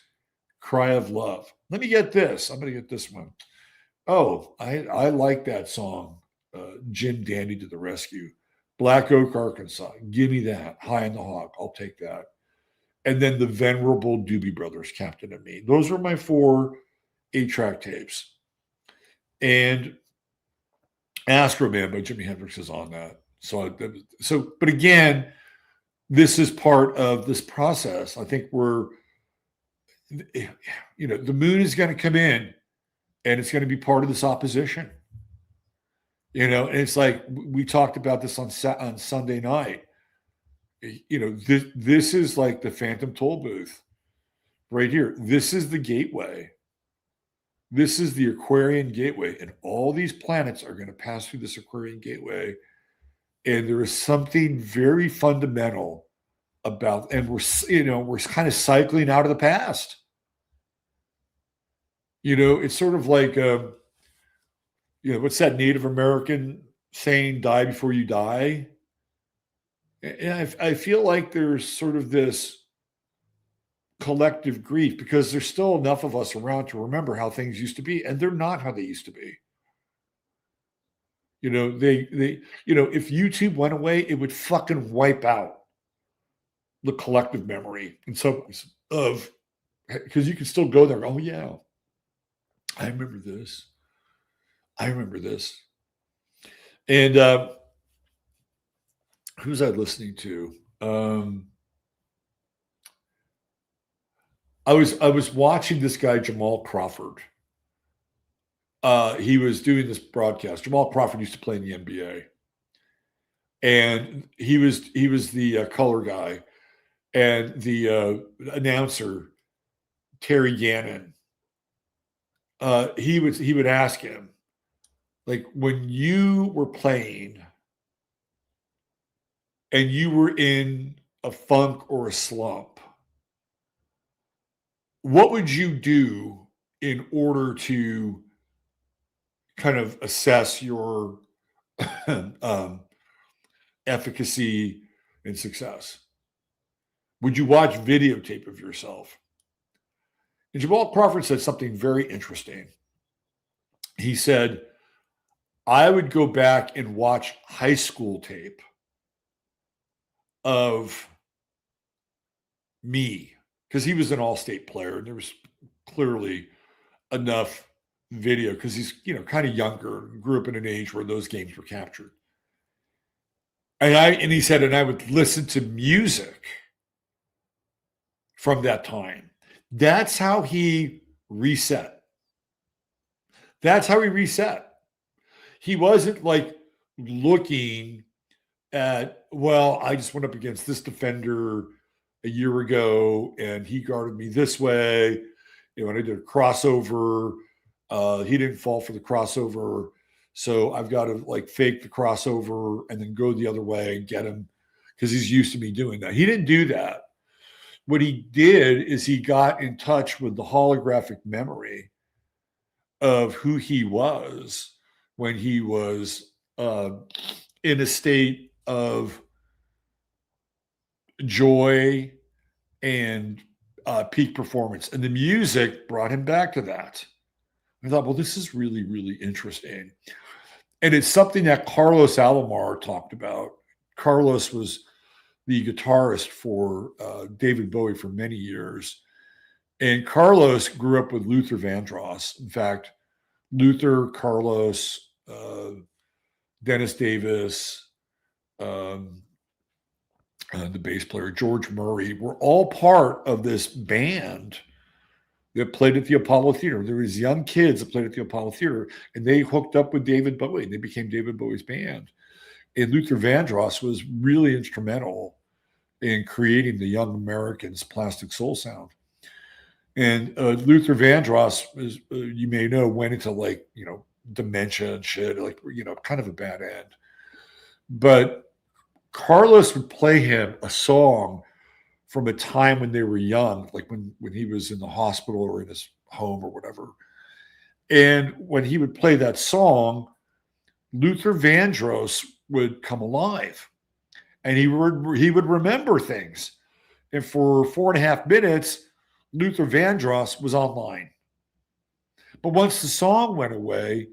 A: Cry of Love. Let me get this. I'm going to get this one. Oh, I like that song, Jim Dandy to the Rescue. Black Oak, Arkansas. Give me that. High in the Hawk. I'll take that. And then the venerable Doobie Brothers, Captain and Me. Those are my 4 8-track tapes. And Astro Man by Jimi Hendrix is on that. But again, this is part of this process. I think the moon is going to come in, and it's going to be part of this opposition. And it's like we talked about this on Sunday night. This is like the phantom toll booth right here. This is the gateway. This is the Aquarian gateway, and all these planets are going to pass through this Aquarian gateway. And there is something very fundamental about, and we're kind of cycling out of the past. It's sort of like, what's that Native American saying, die before you die? And I feel like there's sort of this collective grief because there's still enough of us around to remember how things used to be, and they're not how they used to be. If YouTube went away, it would fucking wipe out the collective memory in some ways because you can still go there. Oh yeah, I remember this. And who's I listening to? I was watching this guy, Jamal Crawford. He was doing this broadcast. Jamal Crawford used to play in the NBA. and he was the color guy, and the announcer Terry Gannon. He would ask him, like, when you were playing and you were in a funk or a slump, what would you do in order to kind of assess your efficacy and success? Would you watch videotape of yourself? And Jamal Crawford said something very interesting. He said, I would go back and watch high school tape of me, because he was an all-state player, and there was clearly enough video, because he's, kind of younger, grew up in an age where those games were captured. And he said, and I would listen to music from that time. That's how he reset. That's how he reset. He wasn't like looking at, well, I just went up against this defender a year ago and he guarded me this way. When I did a crossover, he didn't fall for the crossover. So I've got to like fake the crossover and then go the other way and get him, because he's used to me doing that. He didn't do that. What he did is he got in touch with the holographic memory of who he was when he was in a state of joy and peak performance. And the music brought him back to that. I thought, well, this is really, really interesting. And it's something that Carlos Alomar talked about. Carlos was the guitarist for David Bowie for many years. And Carlos grew up with Luther Vandross. In fact, Luther, Carlos, Dennis Davis, the bass player, George Murray, were all part of this band that played at the Apollo Theater. There was young kids that played at the Apollo Theater, and they hooked up with David Bowie, and they became David Bowie's band. And Luther Vandross was really instrumental in creating the Young Americans' Plastic Soul sound. And Luther Vandross, is, you may know, went into like, dementia and shit, like, kind of a bad end. But Carlos would play him a song from a time when they were young, like when he was in the hospital or in his home or whatever. And when he would play that song, Luther Vandross would come alive, and he would remember things. And for 4.5 minutes, Luther Vandross was online. But once the song went away,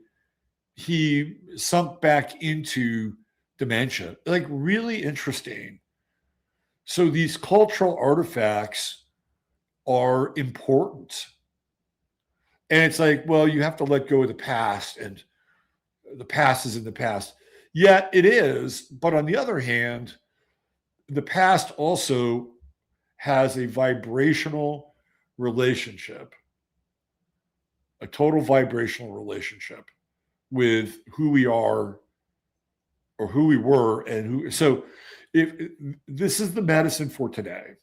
A: he sunk back into dementia. Like, really interesting. So these cultural artifacts are important. And it's like, well, you have to let go of the past, and the past is in the past. Yeah, it is. But on the other hand, the past also has a vibrational relationship, a total vibrational relationship with who we are or who we were and who. So if this is the medicine for today,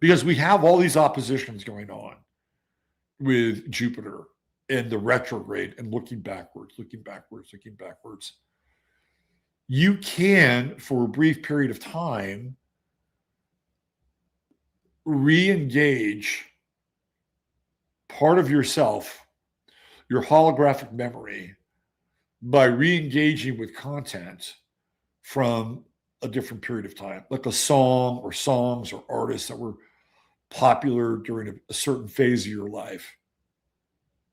A: because we have all these oppositions going on with Jupiter and the retrograde and looking backwards. You can, for a brief period of time, re-engage part of yourself, your holographic memory, by re-engaging with content from a different period of time, like a song or songs or artists that were popular during a certain phase of your life.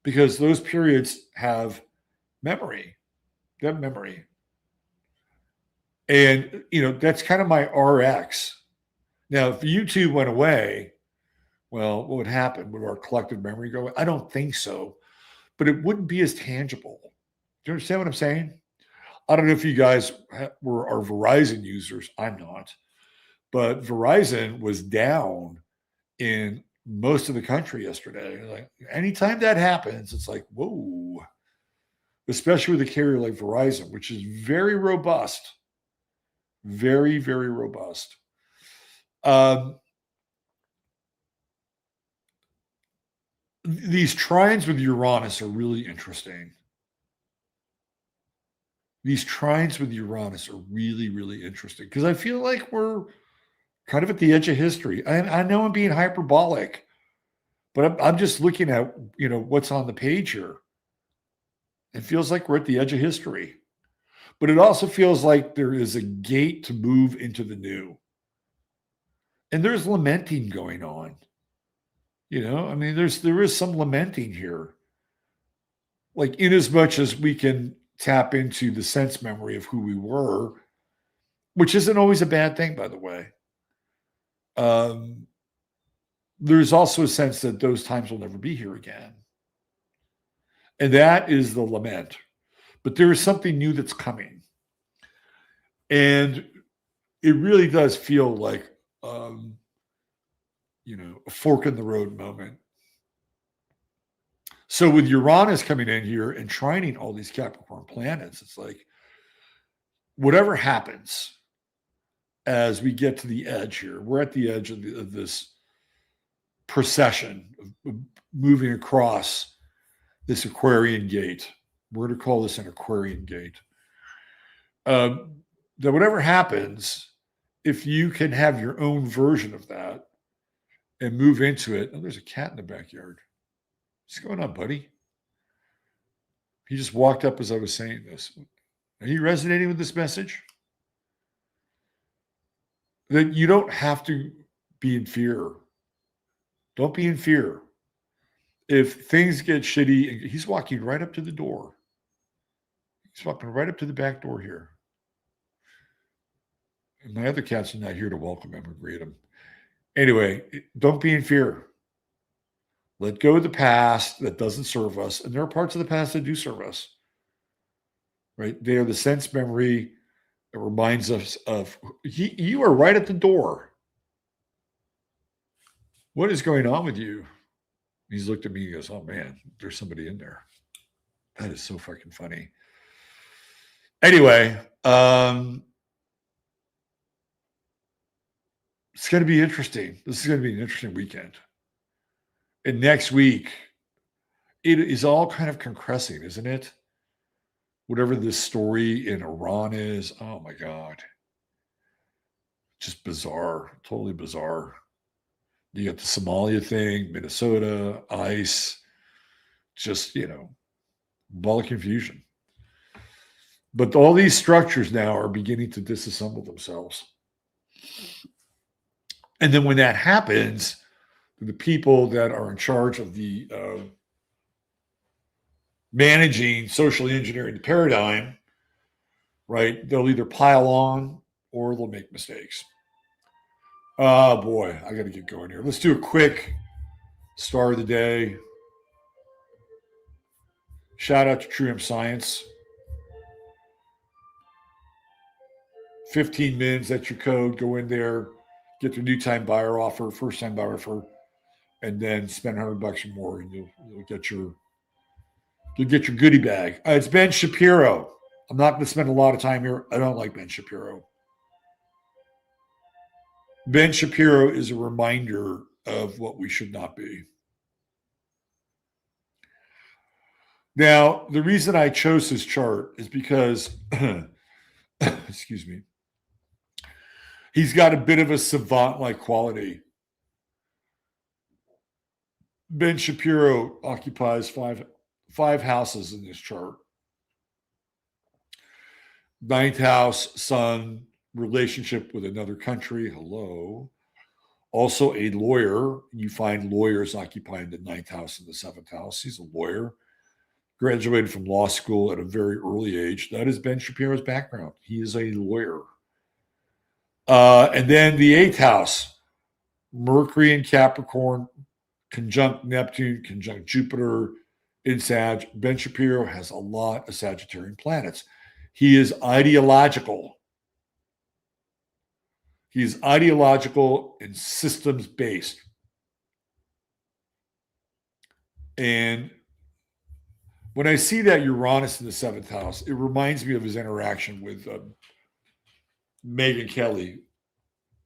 A: Because those periods have memory. They have memory. And, that's kind of my RX. Now, if YouTube went away, well, what would happen? Would our collective memory go away? I don't think so. But it wouldn't be as tangible. Do you understand what I'm saying? I don't know if you guys are Verizon users. I'm not. But Verizon was down in most of the country yesterday. Like, anytime that happens, it's like, whoa. especially with a carrier like Verizon, which is very robust, very, very robust. These trines with Uranus are really interesting. These trines with Uranus are really, really interesting because I feel like we're kind of at the edge of history. I know I'm being hyperbolic, but I'm just looking at what's on the page here. It feels like we're at the edge of history, but it also feels like there is a gate to move into the new, and there's lamenting going on. I mean, there is some lamenting here, like in as much as we can tap into the sense memory of who we were, which isn't always a bad thing, by the way. There's also a sense that those times will never be here again. And that is the lament. But there is something new that's coming. And it really does feel like, a fork in the road moment. So with Uranus coming in here and trining all these Capricorn planets, it's like, whatever happens as we get to the edge here, we're at the edge of this procession of moving across this Aquarian gate. We're going to call this an Aquarian gate. That whatever happens, if you can have your own version of that and move into it. Oh, there's a cat in the backyard. What's going on, buddy? He just walked up as I was saying this. Are you resonating with this message? That you don't have to be in fear. Don't be in fear. If things get shitty, he's walking right up to the door. He's walking right up to the back door here. And my other cats are not here to welcome him or greet him. Anyway, don't be in fear. Let go of the past that doesn't serve us. And there are parts of the past that do serve us. Right? They are the sense memory that reminds us of, you are right at the door. What is going on with you? He's looked at me and goes, oh man, there's somebody in there. That is so fucking funny. Anyway, it's going to be interesting. This is going to be an interesting weekend. And next week, it is all kind of compressing, isn't it? Whatever this story in Iran is, oh my God. Just bizarre, totally bizarre. You got the Somalia thing, Minnesota, ICE, just, ball of confusion. But all these structures now are beginning to disassemble themselves. And then when that happens, the people that are in charge of the managing socially engineering the paradigm, right, they'll either pile on or they'll make mistakes. Oh, boy, I got to get going here. Let's do a quick star of the day. Shout out to True Hemp Science. 15 mins, that's your code. Go in there, get their new time buyer offer, first time buyer offer, and then spend $100 or more, and you'll get your goodie bag. It's Ben Shapiro. I'm not going to spend a lot of time here. I don't like Ben Shapiro. Ben Shapiro is a reminder of what we should not be. Now, the reason I chose his chart is because, excuse me, he's got a bit of a savant-like quality. Ben Shapiro occupies five houses in this chart. Ninth house, sun, relationship with another country. Hello. Also a lawyer. You find lawyers occupying the ninth house and the seventh house. He's a lawyer. Graduated from law school at a very early age. That is Ben Shapiro's background. He is a lawyer. And then the eighth house, Mercury in Capricorn, conjunct Neptune, conjunct Jupiter in Sag. Ben Shapiro has a lot of Sagittarian planets. He is ideological. He's ideological and systems-based. And When I see that Uranus in the seventh house, it reminds me of his interaction with Megan Kelly,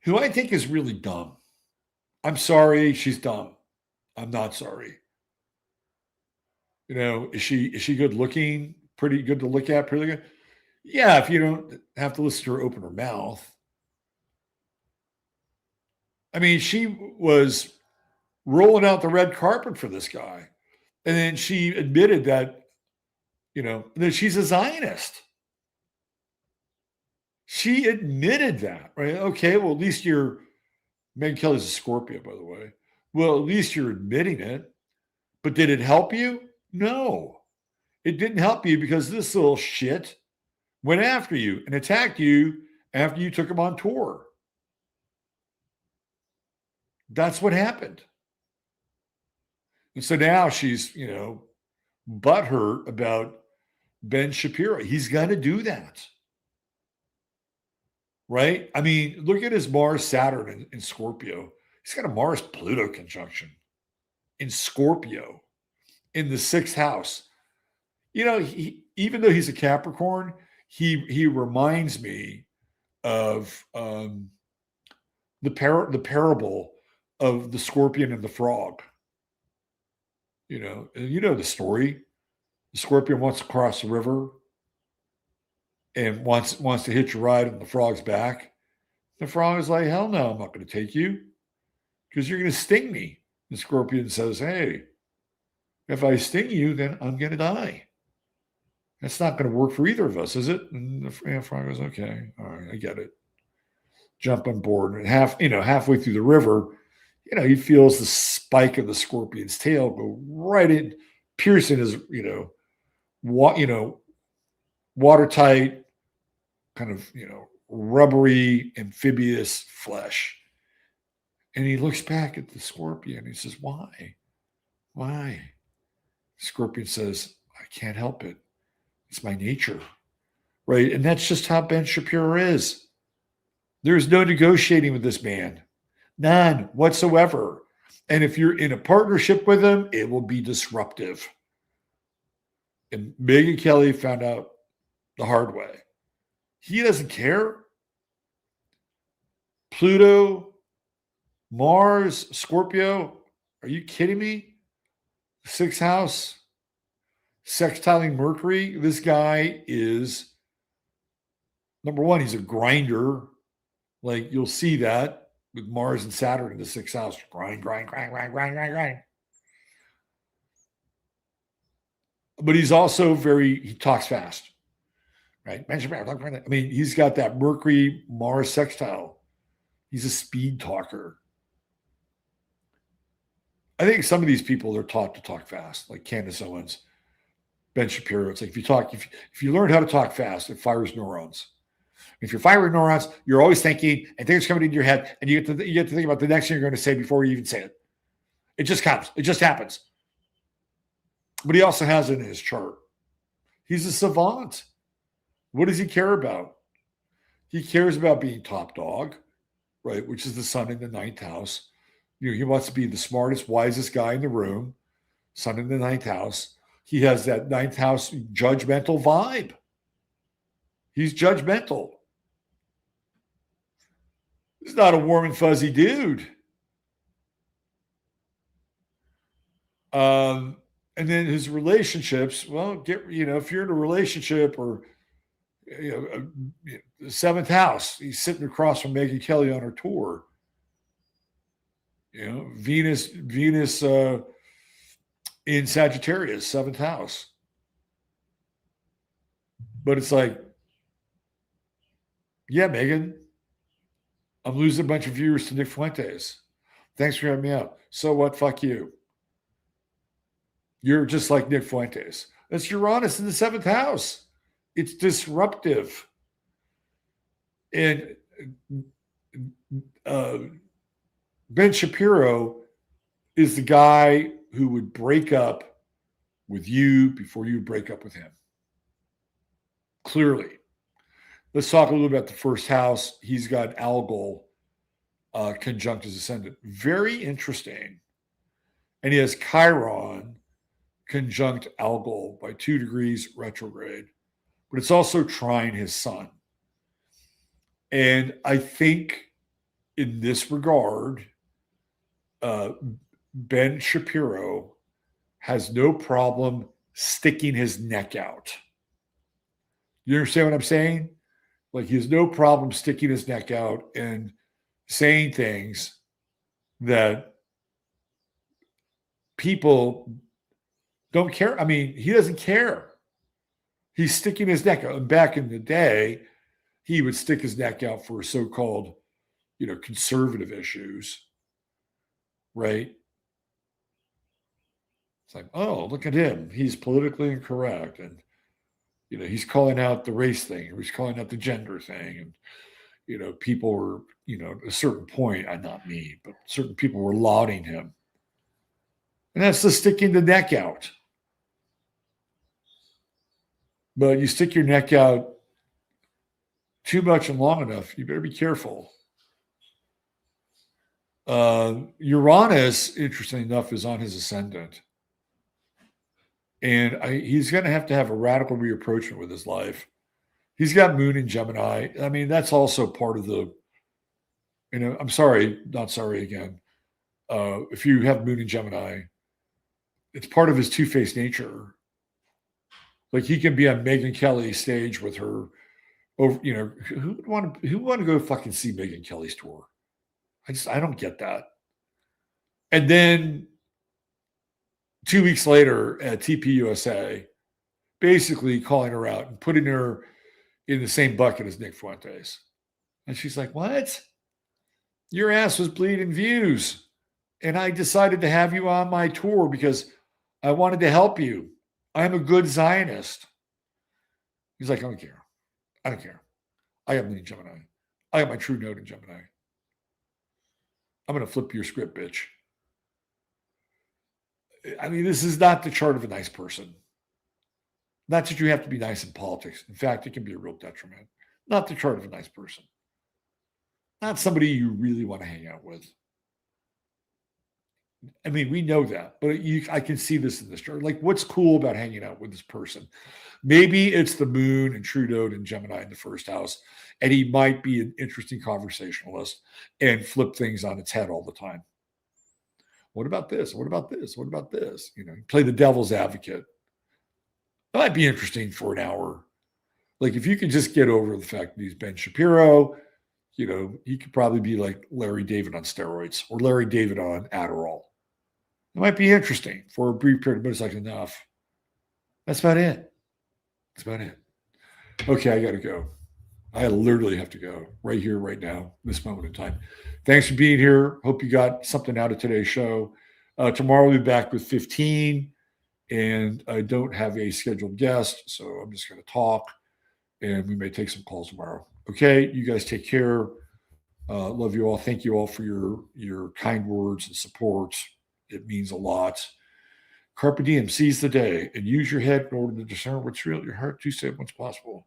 A: who I think is really dumb. I'm sorry, she's dumb. I'm not sorry. Is she good looking? Pretty good to look at? Pretty good. Yeah, if you don't have to listen to her open her mouth. I mean, she was rolling out the red carpet for this guy. And then she admitted that she's a Zionist. She admitted that, right? Okay, well, at least Meg Kelly's a Scorpio, by the way. Well, at least you're admitting it. But did it help you? No. It didn't help you because this little shit went after you and attacked you after you took him on tour. That's what happened. And so now she's, butthurt about Ben Shapiro. He's going to do that. Right? I mean, look at his Mars Saturn in Scorpio. He's got a Mars Pluto conjunction in Scorpio in the sixth house. Even though he's a Capricorn, he reminds me of the parable of the scorpion and the frog. And the story. The scorpion wants to cross the river and wants to hitch a ride on the frog's back. The frog is like, hell no, I'm not going to take you because you're going to sting me. The scorpion says, hey, if I sting you, then I'm going to die. That's not going to work for either of us, is it? And the frog goes, okay, all right, I get it. Jump on board. And halfway through the river, he feels the spike of the scorpion's tail go right in, piercing his, watertight, kind of, rubbery, amphibious flesh. And he looks back at the scorpion and he says, why? Why? The scorpion says, I can't help it. It's my nature. Right? And that's just how Ben Shapiro is. There's no negotiating with this man. None whatsoever. And if you're in a partnership with him, it will be disruptive. And Megyn Kelly found out the hard way. He doesn't care. Pluto, Mars, Scorpio. Are you kidding me? Sixth house, sextiling Mercury. This guy is, number one, he's a grinder. Like you'll see that with Mars and Saturn in the sixth house. Grind. But he's also he talks fast. Right? I mean, he's got that Mercury Mars sextile. He's a speed talker. I think some of these people are taught to talk fast, like Candace Owens, Ben Shapiro. It's like if you learn how to talk fast, it fires neurons. If you're firing neurons, you're always thinking, and things coming into your head, and you get to think about the next thing you're going to say before you even say it. It just comes. It just happens. But he also has it in his chart. He's a savant. What does he care about? He cares about being top dog, right? Which is the sun in the ninth house. He wants to be the smartest, wisest guy in the room. Sun in the ninth house. He has that ninth house judgmental vibe. He's judgmental. He's not a warm and fuzzy dude. And then his relationships, well, if you're in a relationship or the seventh house, he's sitting across from Megyn Kelly on her tour. Venus in Sagittarius, seventh house. But it's like, yeah, Megan, I'm losing a bunch of viewers to Nick Fuentes. Thanks for having me out. So what? Fuck you. You're just like Nick Fuentes. That's Uranus in the seventh house. It's disruptive. And Ben Shapiro is the guy who would break up with you before you break up with him. Clearly. Let's talk a little about the first house. He's got Algol conjunct his ascendant. Very interesting. And he has Chiron conjunct Algol by 2 degrees retrograde, but it's also trine his sun. And I think in this regard, Ben Shapiro has no problem sticking his neck out. You understand what I'm saying? Like, he has no problem sticking his neck out and saying things that people don't care. I mean, he doesn't care. He's sticking his neck out. And back in the day, he would stick his neck out for so-called, conservative issues, right? It's like, oh, look at him. He's politically incorrect. And, he's calling out the race thing, or he's calling out the gender thing. And, people were, at a certain point, not me, but certain people were lauding him. And that's the sticking the neck out. But you stick your neck out too much and long enough, you better be careful. Uranus, interestingly enough, is on his ascendant. And he's going to have a radical reapproachment with his life. He's got Moon in Gemini. I mean, that's also part of the, I'm sorry, not sorry again. If you have Moon in Gemini, it's part of his two-faced nature. Like, he can be on Megyn Kelly's stage with her. Over, who would want to go fucking see Megyn Kelly's tour? I don't get that. And then 2 weeks later at TPUSA, basically calling her out and putting her in the same bucket as Nick Fuentes. And she's like, what? Your ass was bleeding views. And I decided to have you on my tour because I wanted to help you. I'm a good Zionist. He's like, I don't care. I don't care. I have Moon in Gemini. I have my true node in Gemini. I'm going to flip your script, bitch. I mean, this is not the chart of a nice person. Not that you have to be nice in politics. In fact, it can be a real detriment. Not the chart of a nice person. Not somebody you really want to hang out with. I mean, we know that, but I can see this in this chart. Like, what's cool about hanging out with this person? Maybe it's the Moon and True Node and Gemini in the first house, and he might be an interesting conversationalist and flip things on its head all the time. What about this? What about this? What about this? Play the devil's advocate. That might be interesting for an hour. Like, if you could just get over the fact that he's Ben Shapiro, he could probably be like Larry David on steroids or Larry David on Adderall. It might be interesting for a brief period, but it's like enough. That's about it. That's about it. Okay, I got to go. I literally have to go right here, right now, this moment in time. Thanks for being here. Hope you got something out of today's show. Tomorrow we'll be back with 15, and I don't have a scheduled guest, so I'm just going to talk, and we may take some calls tomorrow. Okay, you guys take care. Love you all. Thank you all for your kind words and support. It means a lot. Carpe diem, seize the day, and use your head in order to discern what's real. Your heart, to say what's possible.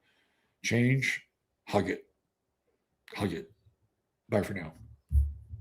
A: Change, hug it. Hug it. Bye for now.